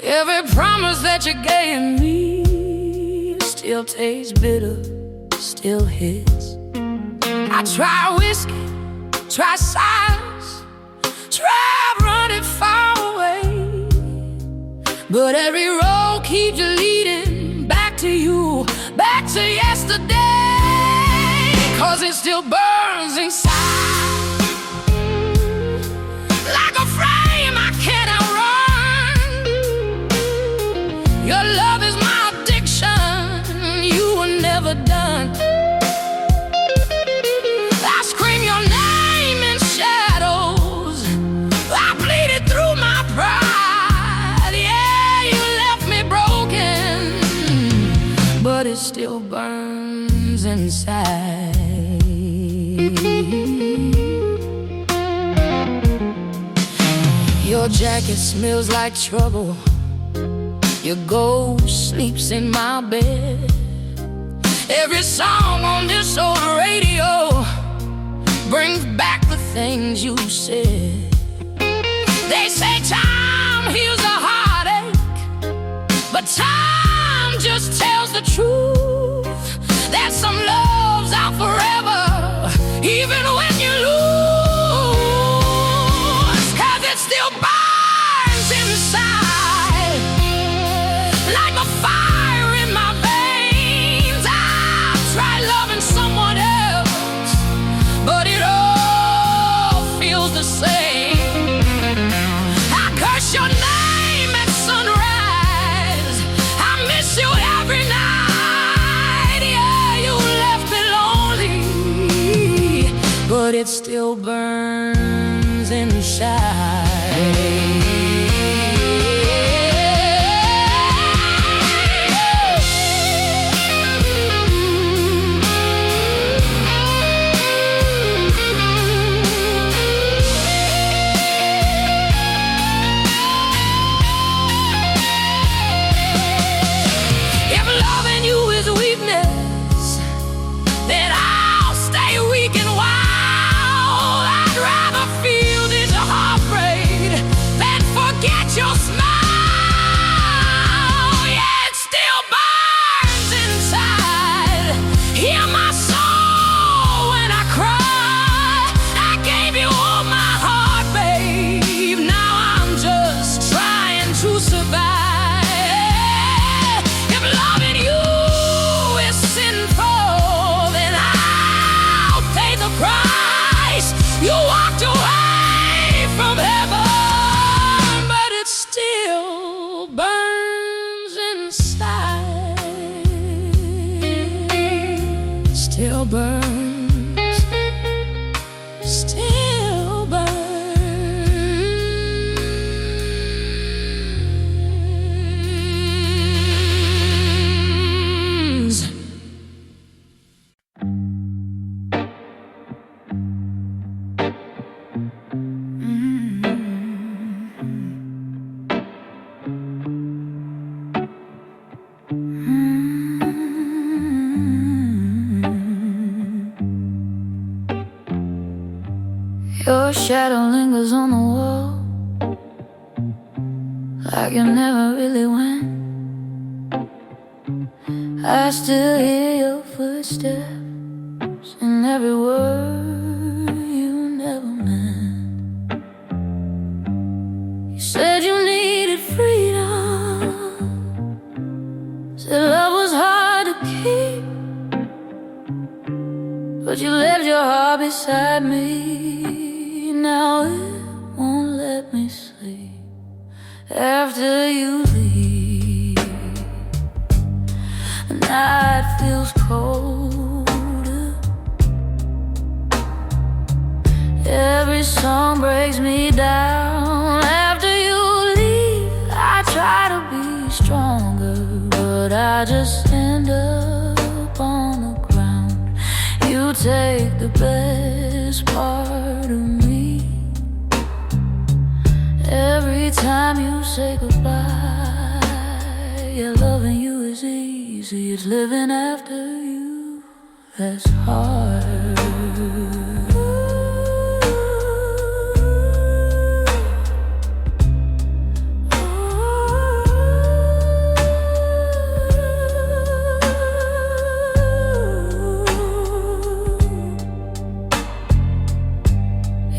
Every promise that you gave me still tastes bitter, still hits. I try whiskey, try silence, try running far away, but every road keeps you leading back to you, back to yesterday. 'Cause it still burns inside, like a flame I can't outrun. Your love is my addiction, you were never done. I scream your name in shadows, I pleaded through my pride. Yeah, you left me broken, but it still burns inside. Your jacket smells like trouble, your ghost sleeps in my bed. Every song on this old radio brings back the things you said. They say time heals a heartache, but time just tells the truth, that some love's out forever, even when you lose. 'Cause it still burns inside, like a fire in my veins. I've tried loving someone else, but it all feels the same. I curse your name at sunrise, I miss you every night. Yeah, you left me lonely, but it still burns inside. If loving you is weakness, then I'll stay weak and wild. I'd rather feel this heartbreak than forget your smile. Yeah, it still burns inside. Hear my soul when I cry. I gave you all my heart, babe. Now I'm just trying to survive. If loving you is sinful, then I'll pay the price. You walked away from heaven, but it still burns inside. Still burns, still burns. Your shadow lingers on the wall, like you never really went. I still hear your footsteps in every word you never meant. You said you needed freedom, said love was hard to keep, but you left your heart beside me. Now it won't let me sleep after you leave. The night feels colder, every song breaks me down. After you leave, I try to be stronger, but I just end up on the ground. You take the best part of me. Every time you say goodbye, yeah, loving you is easy. It's living after you that's hard.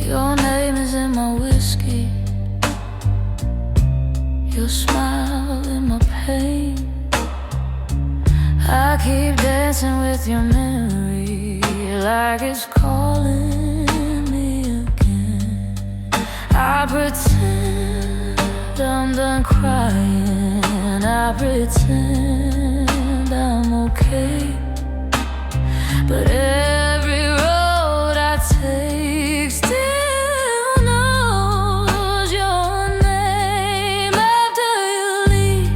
Your name is in my whiskey, your smile in my pain. I keep dancing with your memory like it's calling me again. I pretend I'm done crying, I pretend I'm okay, but every road I take still knows your name. After you leave,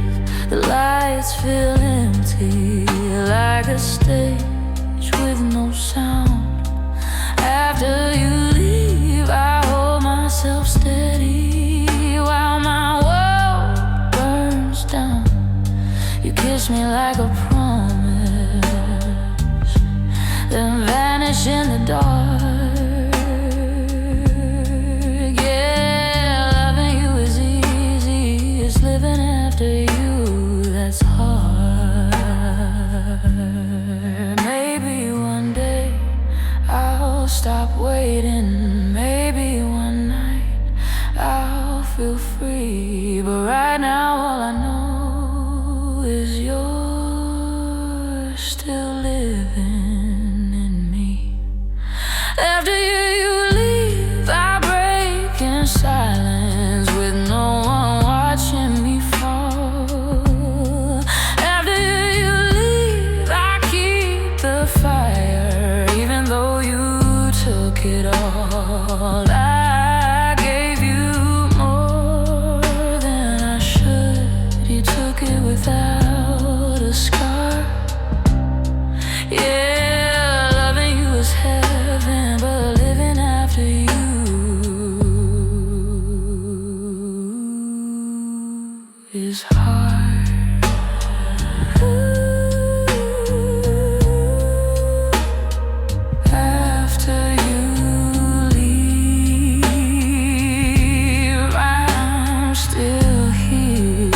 the lights feel empty, like a stage with no sound. After you leave, I hold myself steady while my world burns down. You kiss me like a promise, then vanish in the dark. Yeah, loving you is easy, it's living after you that's hard. Maybe one day I'll stop waiting, maybe one night I'll feel free, but right now all I know is you're still living in me. After you leave, I break in silence with no one watching me fall. After you leave, I keep the fire, even though you took it all. I gave you more than I should. You took it without a scar. Yeah, loving you is heaven, but living after you is hard. After you leave, I'm still here.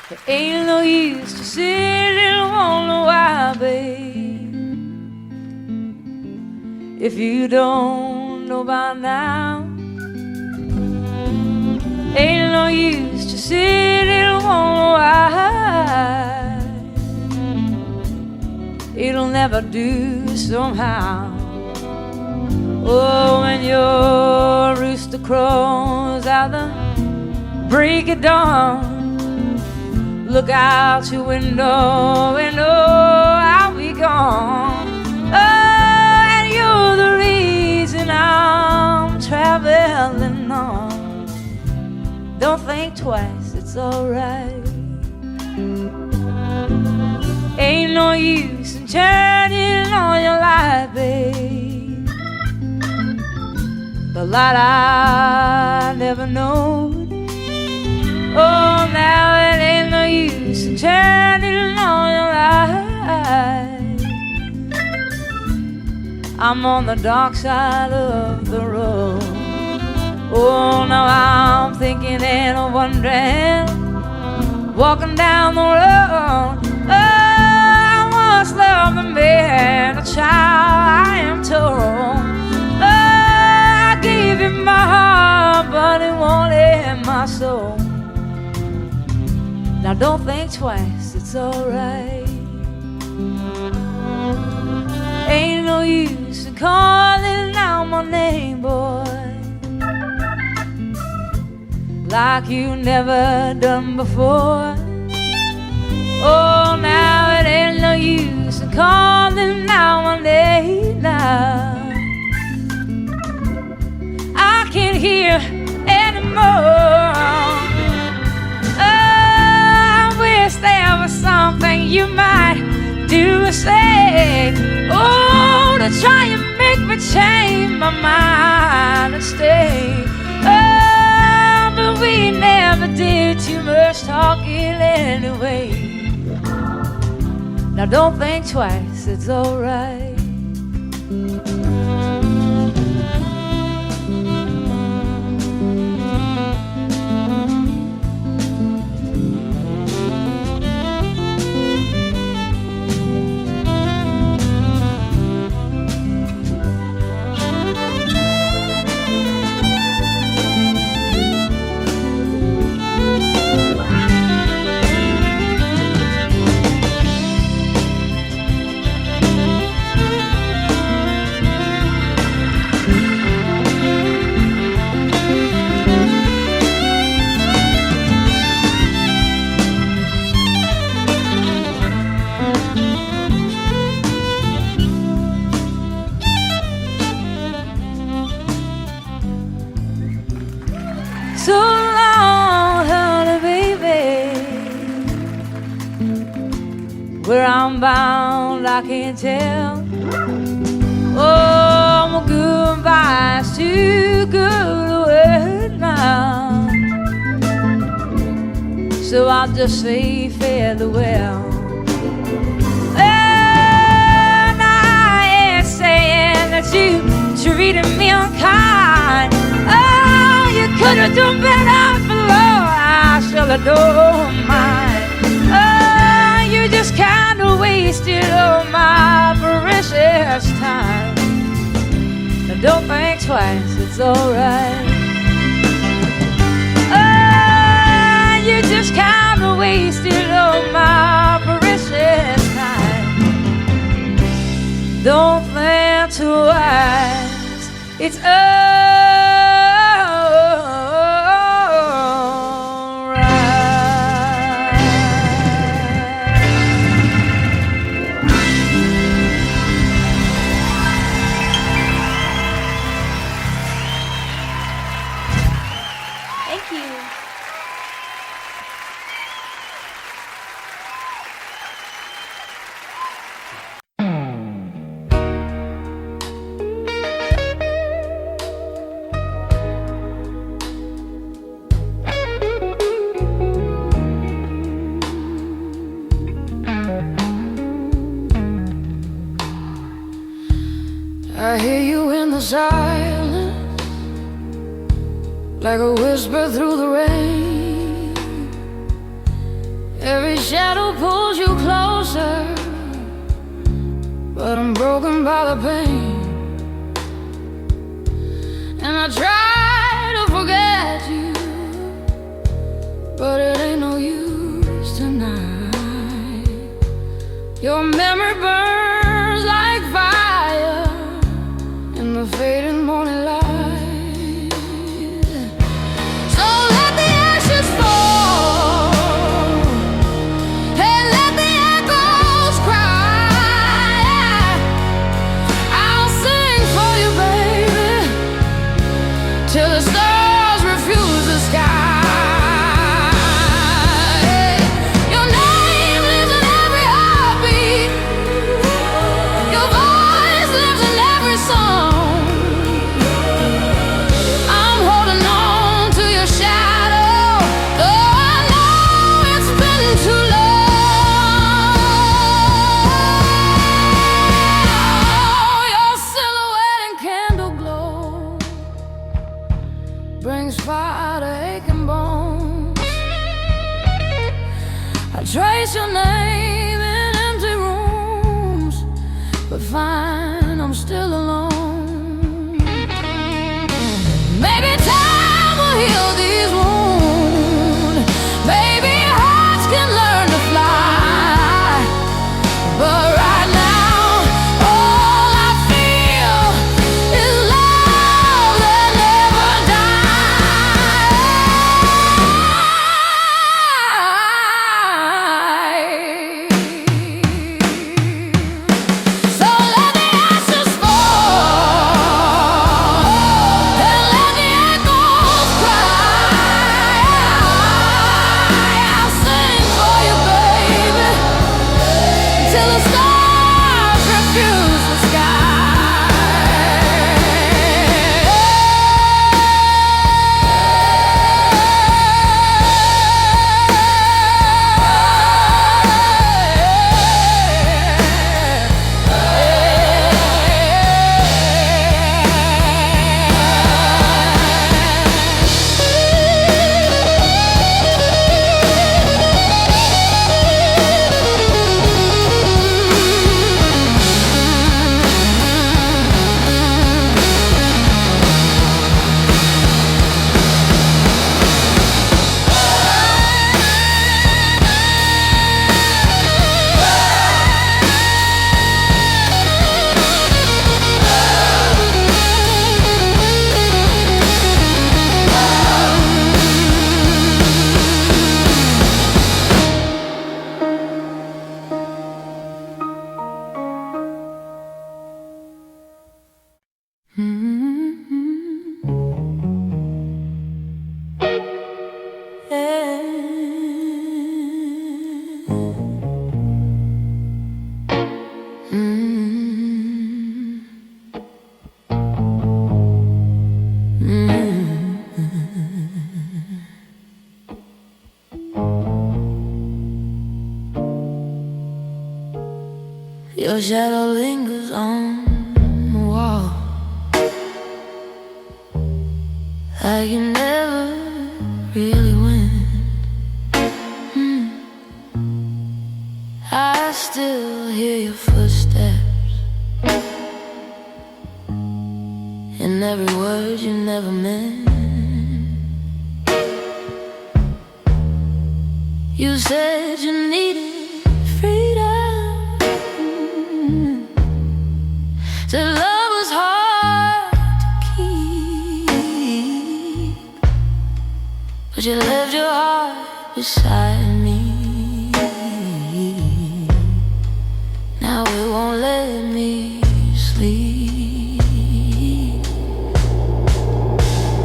There ain't no use to sit and wonder why, babe, if you don't know by now. Ain't no use to sit and wonder why. It'll never do somehow. Oh, when your rooster crows out the break of dawn, look out your window and oh, I'll be gone. Oh, and you're the reason I'm traveling on. Don't think twice, it's alright. Ain't no use in turning on your light, babe, the light I never know. Oh, now it ain't no use in turning on your light. I'm on the dark side of the road. Oh, now I'm thinking and wondering, walking down the road. Oh, I once loved a man, a child, I am told. Oh, I gave you my heart, but it won't let my soul. Now don't think twice, it's alright. Ain't no use in calling out my name, boy, like you never done before. Oh, now it ain't no use in calling out my name now. I can't hear anymore. Oh, you might do or say, oh, to try and make me change my mind and stay. Oh, but we never did too much talking anyway. Now don't think twice, it's alright. So long, honey, baby. Where I'm bound, I can't tell. Oh, my goodbye's too good to wait now. So I'll just say farewell. And I ain't saying that you treated me unkind. Oh, you could have done better below. I shall adore mine. Oh, you just kind of wasted all my precious time. Now don't think twice, it's alright. Oh, you just kind of wasted all my precious time. Don't think twice, it's alright. Thank you. I hear you in the silence, like a whisper through the rain. Every shadow pulls you closer, but I'm broken by the pain. And I try to forget you, but it ain't no use tonight. Your memory burns like fire in the fading morning light. So let the ashes fall and let the echoes cry. I'll sing for you, baby, till the stars refuse the sky. Your name lives in every heartbeat. Your voice lives in every song. I'm holding on to your shadow, though I know it's been too long. Your silhouette and candle glow brings fire to aching bones. I trace your name in empty rooms, but find I'm still alone. Maybe time will heal these wounds. Maybe hearts can learn to fly. But right now, all I feel is love that never dies. So let the ashes fall. Your shadow lingers on the wall, like you never really went. I still hear your footsteps in every word you never meant. You said you needed freedom, said love was hard to keep, but you left your heart beside me. Now it won't let me sleep.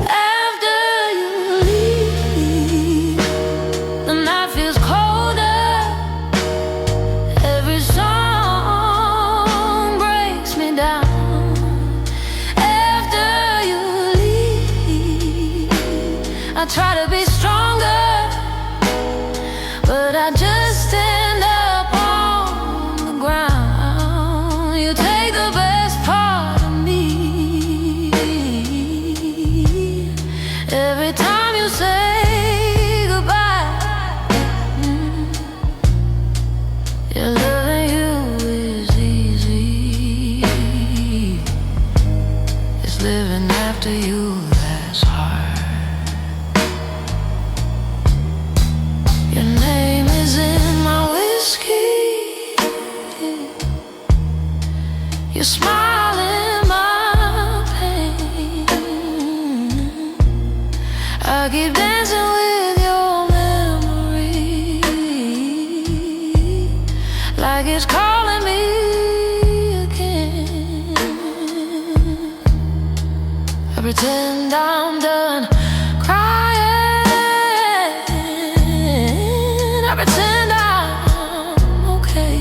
After you leave, the night feels colder. Every song breaks me down. After you leave, I try to be stronger, but I just end up on the ground. You take the best part of me. Every time you say goodbye, your loving you is easy. It's living after you that's hard. Your name is in my whiskey, your smile in my pain. I keep dancing with your memory, like it's calling me again. I pretend I'm done crying, I pretend I'm okay,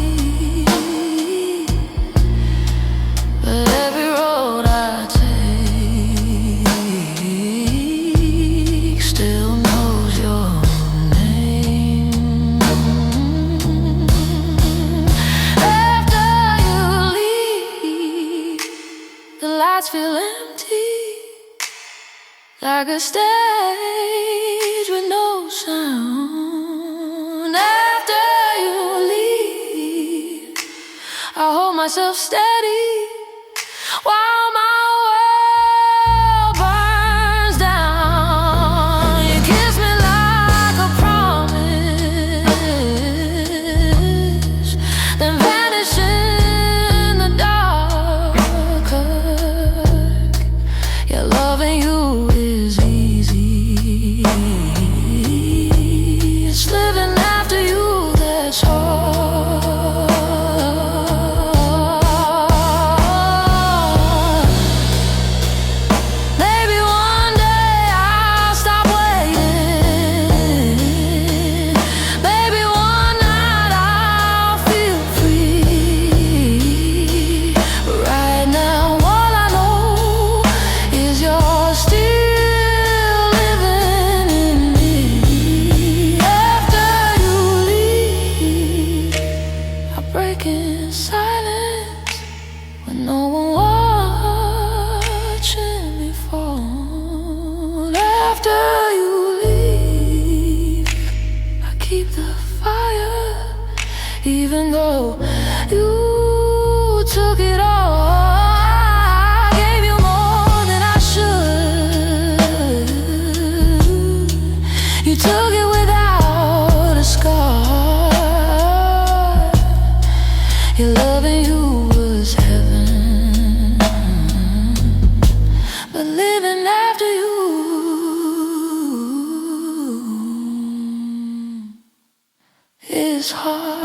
but every road I take still knows your name. After you leave, the lights feel empty, like a stage with no sound. After you leave, I hold myself steady while my world burns down. You kiss me like a promise, then vanish in the dark. Your loving you is easy. It's living after you that's hard. Maybe one day I'll stop waiting. Maybe one night I'll feel free. But right now all I know is you're still living in me. After you leave, I break in silence with no one watching me fall. After you leave, I keep the fire, even though you took it all. I gave you more than I should. You took it without a scar. Your loving you was heaven, but living after you is hard.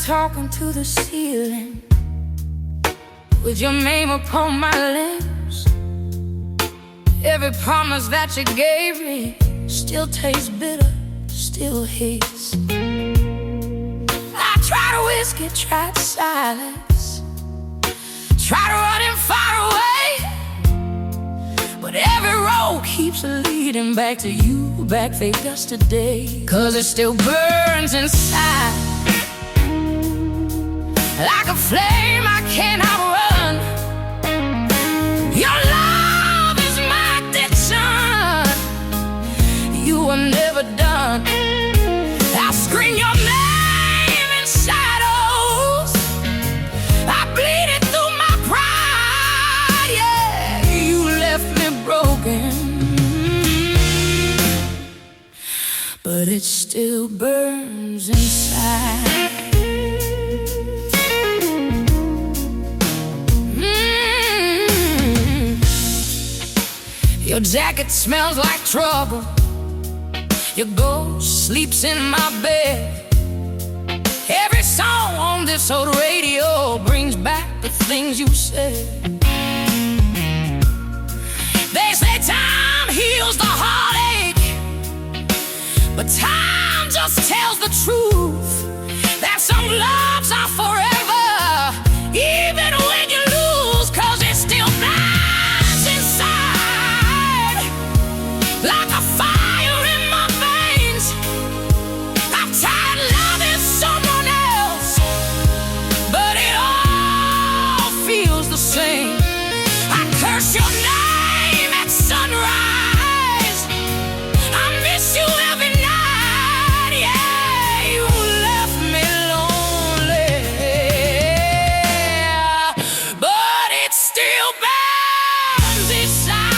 talking to the ceiling with your name upon my lips. Every promise that you gave me still tastes bitter, still hits. I tried whiskey, tried silence, tried running far away, but every road keeps leading back to you, back fake us today. 'Cause it still burns inside, like a flame I cannot run. Your love is my addiction, you are never done. I scream your name in shadows, I bleed it through my pride. Yeah, you left me broken, but it still burns inside. Your jacket smells like trouble, your ghost sleeps in my bed. Every song on this old radio brings back the things you said. They say time heals the heartache, but time just tells the truth, that some loves are forever, even when you lose. 'Cause it still burns inside, like a fire in my veins. I'm tired loving someone else, but it all feels the same. I curse your name at sunrise, I miss you every night. Yeah, you left me lonely, but it still burns inside.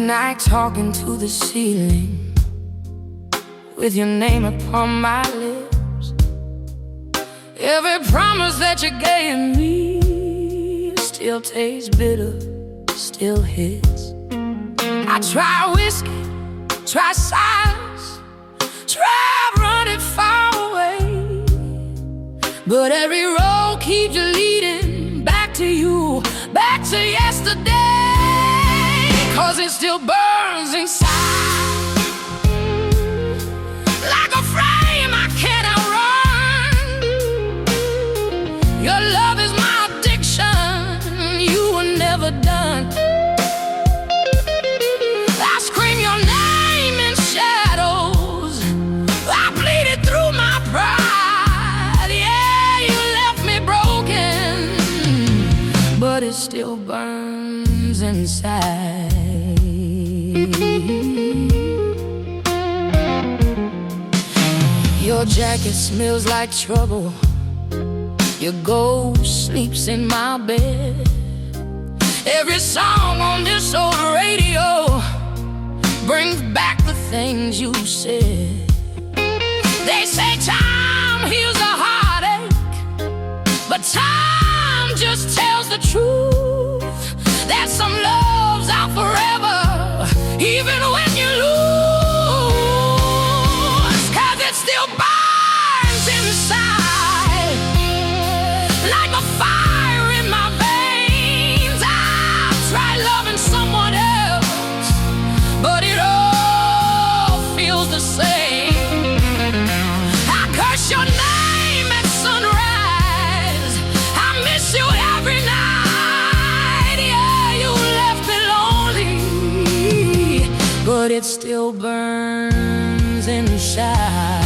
night talking to the ceiling with your name upon my lips. Every promise that you gave me still tastes bitter, still hits. I try whiskey, try silence, try running far away, but every road keeps you leading back to you, back to yesterday. 'Cause it still burns inside like a flame I can't outrun. Your love is my addiction, you were never done. I scream your name in shadows, I bleed it through my pride. Yeah, you left me broken, but it still burns inside. Your jacket smells like trouble, your ghost sleeps in my bed. Every song on this old radio brings back the things you said. They say time heals a heartache, but time just tells the truth that some love's out forever, even when you lose. 'Cause it still burns inside like a fire in my veins. I've tried loving someone else, but it all feels the same. I curse your name at sunrise, I miss you every night. Yeah, you left me lonely, but it still burns inside.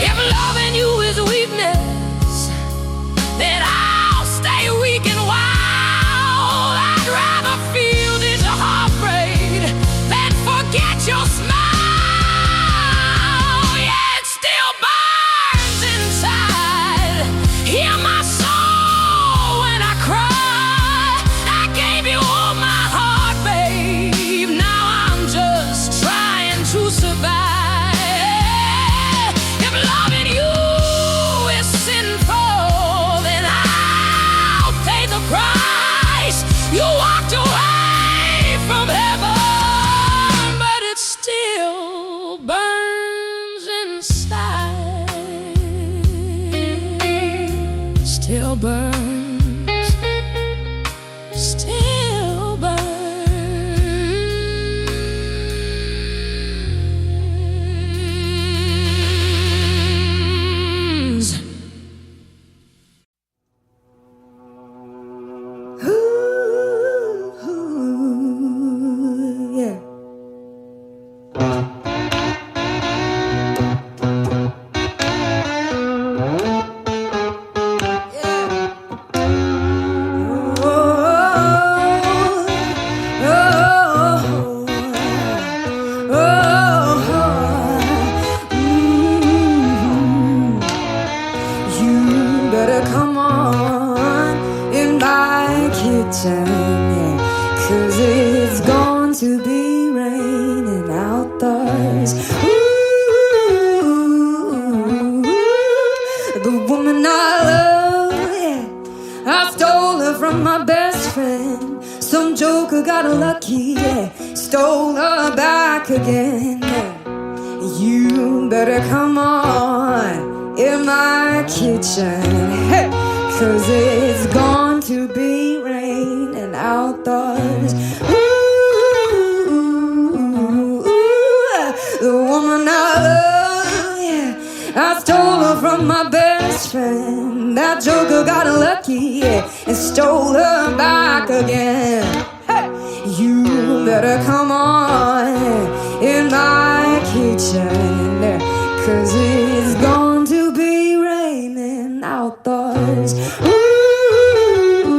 If loving you is weakness, then I'll stay weak and wild. I'd rather feel this heartbreak than forget your smile. Yeah, it still burns inside. Hear my soul when I cry. I gave you all my heart, babe. Now I'm just trying to survive. If loving you is sinful, then I'll pay the price. You walked away from heaven, but it still burns inside. Still burns, still burns. Yeah. You better come on in my kitchen, yeah, 'cause it's going to be raining outdoors. Ooh, the woman I love, yeah, I stole her from my best friend. Some joker got lucky, yeah, stole her back again. Yeah. You better come on in my kitchen, hey, 'cause it's going to be raining outdoors. Ooh, the woman I love, yeah, I stole her from my best friend. That joker got lucky, yeah, and stole her back again. Hey, you better come on in my kitchen, 'cause it's going to be raining outdoors. Ooh,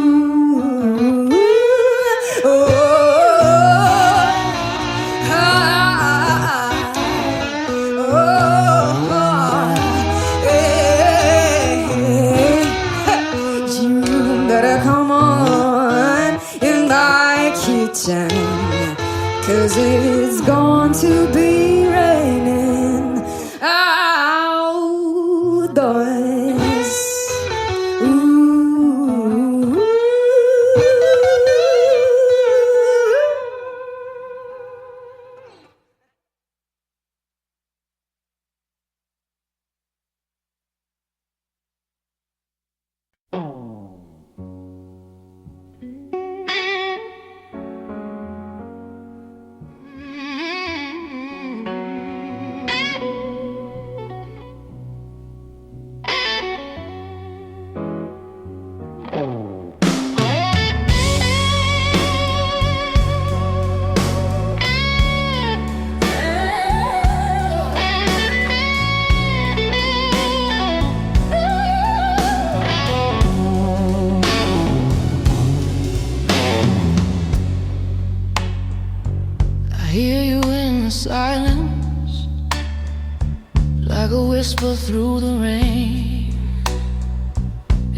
like a whisper through the rain.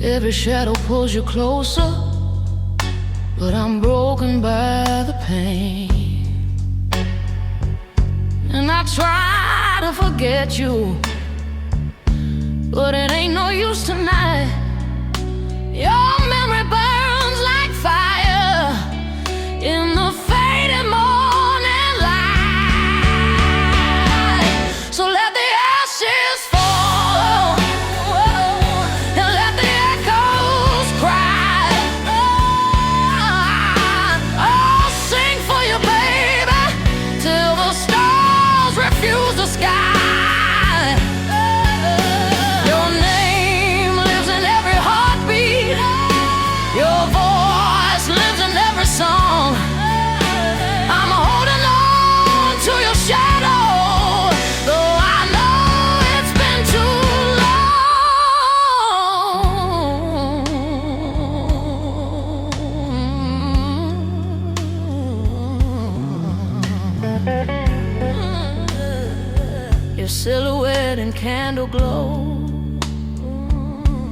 Every shadow pulls you closer, but I'm broken by the pain. And I try to forget you, but it ain't no use tonight. Your memory burns like fire in the fading morning light. So let the ashes fall and let the echoes cry. I'll sing for you, baby, till the stars refuse the sky. Your name lives in every heartbeat. Your voice lives in every song. I'm holding on to your shadow, though I know it's been too long. Your silhouette and candle glow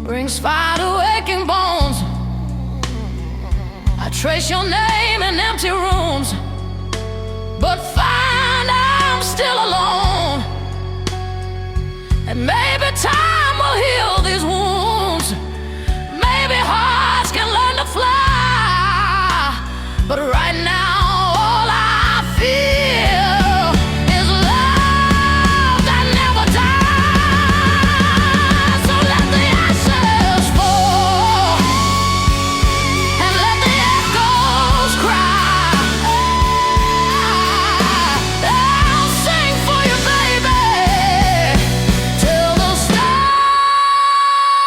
brings fire to aching bones. I trace your name in empty rooms, but find I'm still alone. And maybe time will heal these wounds. Maybe hearts can learn to fly. But right now all I feel is love that never dies. So let the ashes fall and let the echoes cry. I'll sing for you, baby, till the stars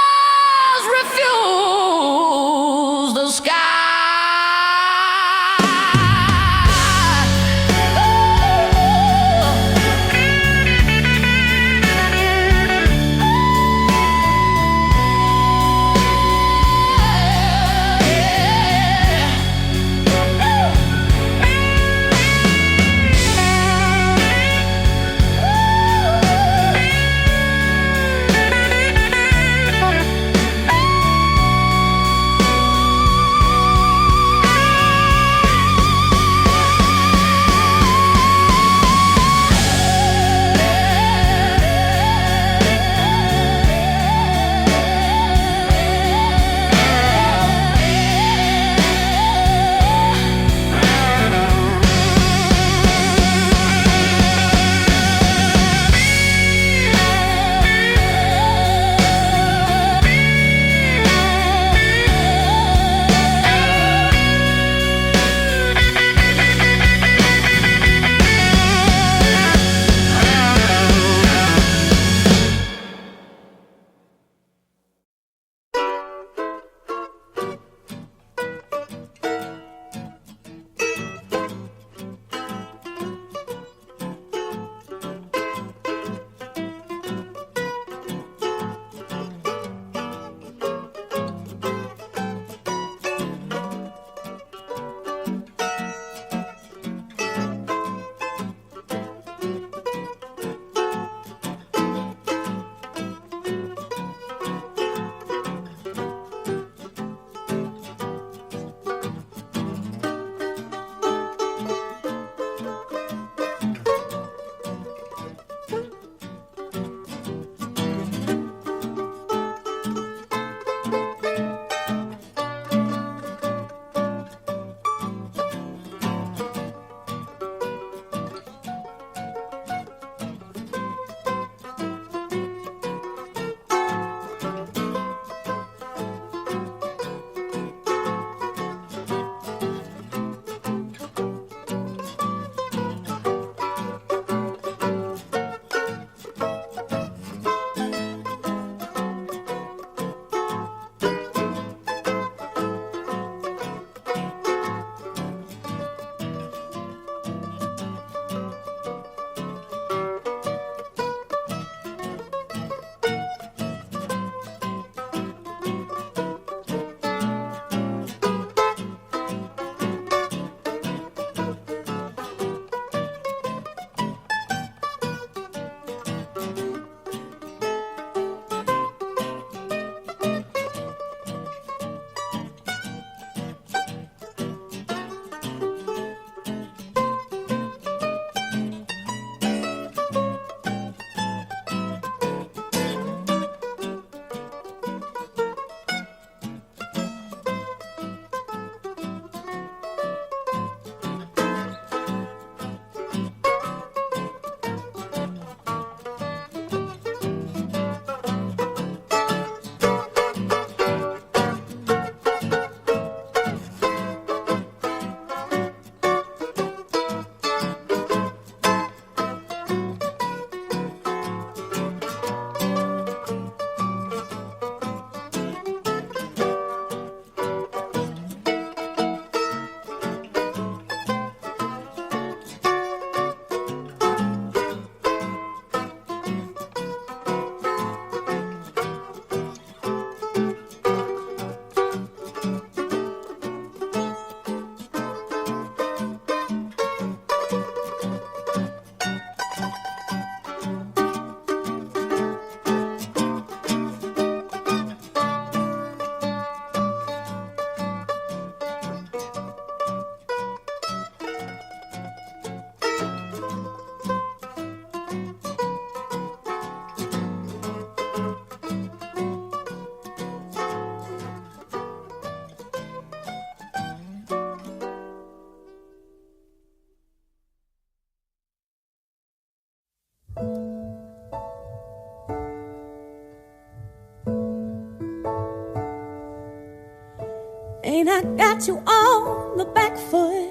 I got you on the back foot,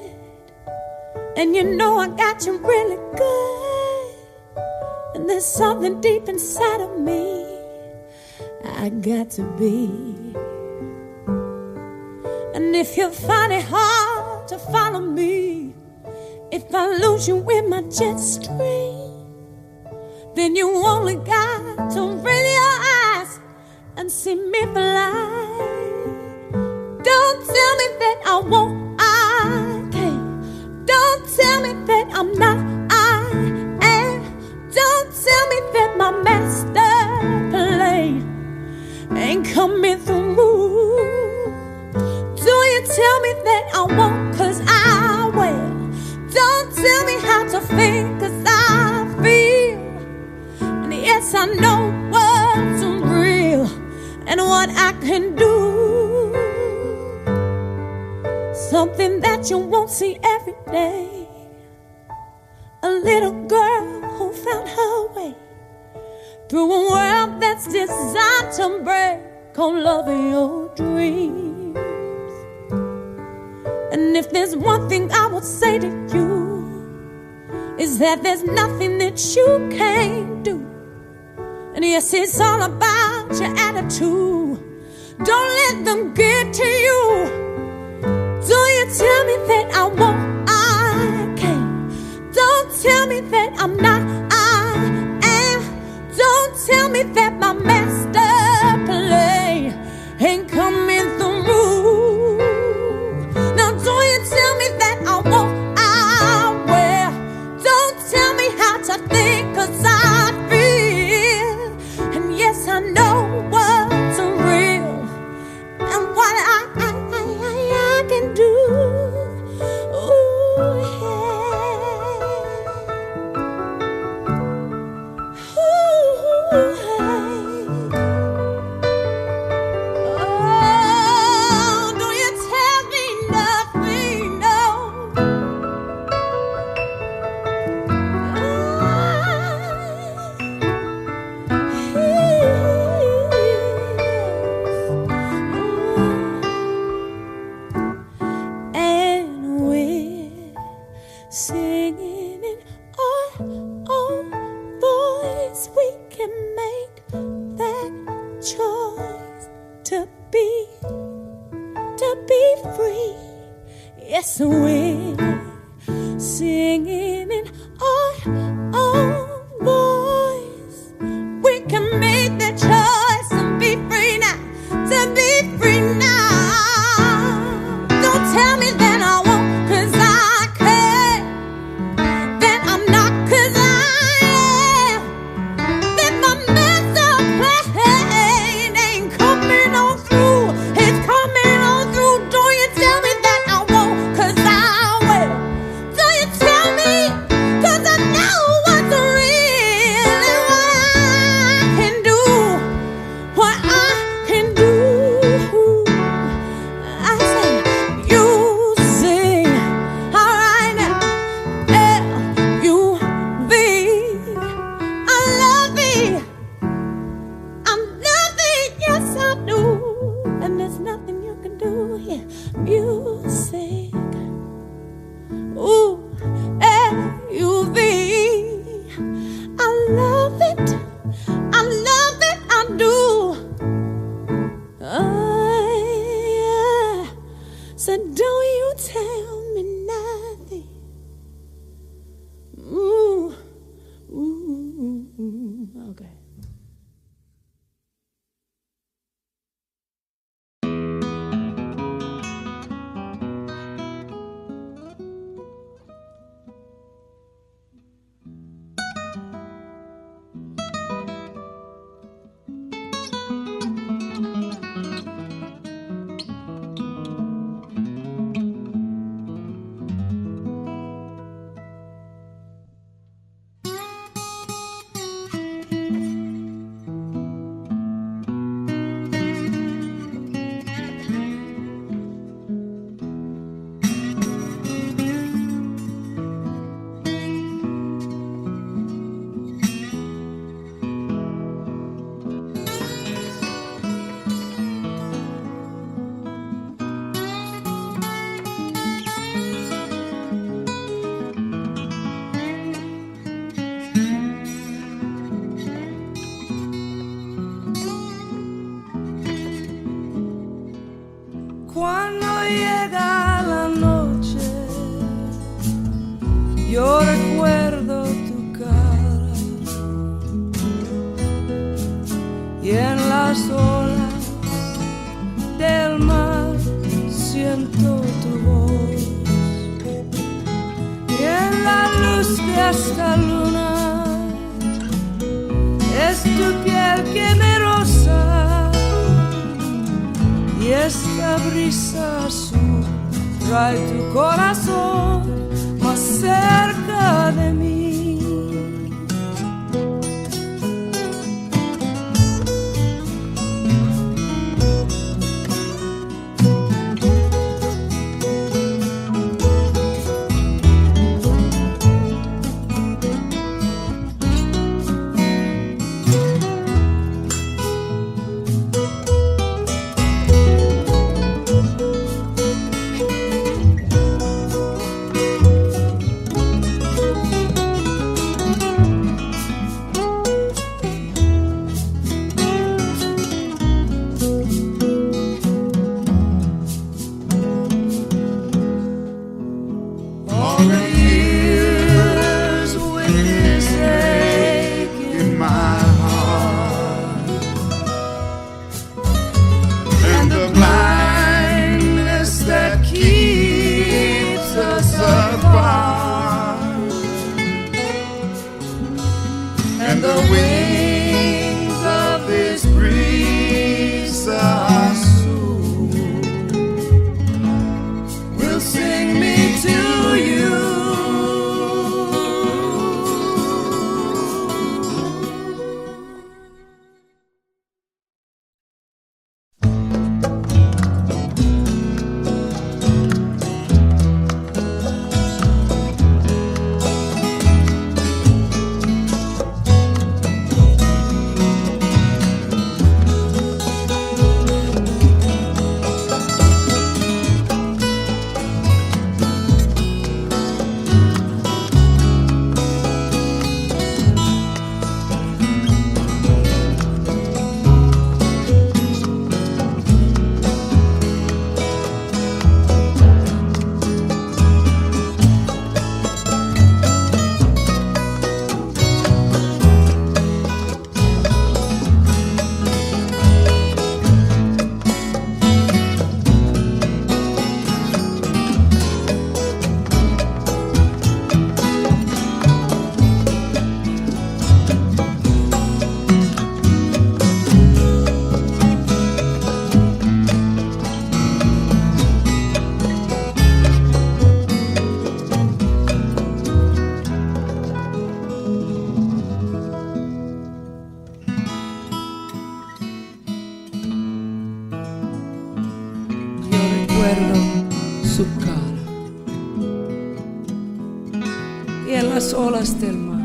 and you know I got you really good. And there's something deep inside of me I got to be. And if you find it hard to follow me, if I lose you in my jet stream, then you only got to raise your eyes and see me fly. Don't tell me that I won't, I can't. Don't tell me that I'm not, I am. Don't tell me that my master plan ain't coming through. Do you tell me that I won't, 'cause I will. Don't tell me how to think, 'cause I feel. And yes, I know what's real and what I can do. Something that you won't see every day. A little girl who found her way through a world that's designed to break on loving your dreams. And if there's one thing I would say to you, is that there's nothing that you can't do. And yes, it's all about your attitude. Don't let them get to you. Do you tell me that I won't, I can't. Don't tell me that I'm not, I am. Don't tell me that my master plan ain't coming through. Now do you tell me that I won't, I will. Don't tell me how to think, 'cause I feel. And yes, I know what's real and what I can do. Ooh, yeah. Ooh, hey. Oh, don't you tell me nothing, no. And we're singing in our own voice. We can make that choice to be free. Yes, we're singing in our own voice. We can make that choice to be free now, to be free now. Don't tell me that I won't, 'cause I can't. That I'm not, 'cause I am. That my master plan ain't coming on through. It's coming on through. Don't you tell me that I won't, 'cause I will. las olas del mar siento tu voz, y en la luz de esta luna es tu piel que me roza, y esta brisa azul trae tu corazón más cerca de mí. And the wings of this breeze are soon will sing me to you. Su cara y en las olas del mar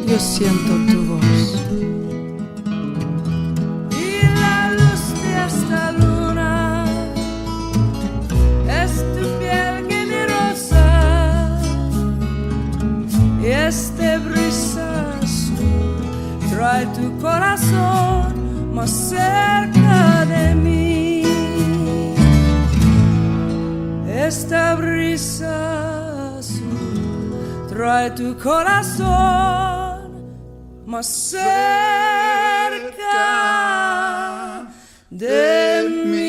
yo siento tu voz, y la luz de esta luna es tu piel que me roza, y este brisa azul trae tu corazón más cerca de mí. Esta brisa azul trae tu corazón más cerca de mí.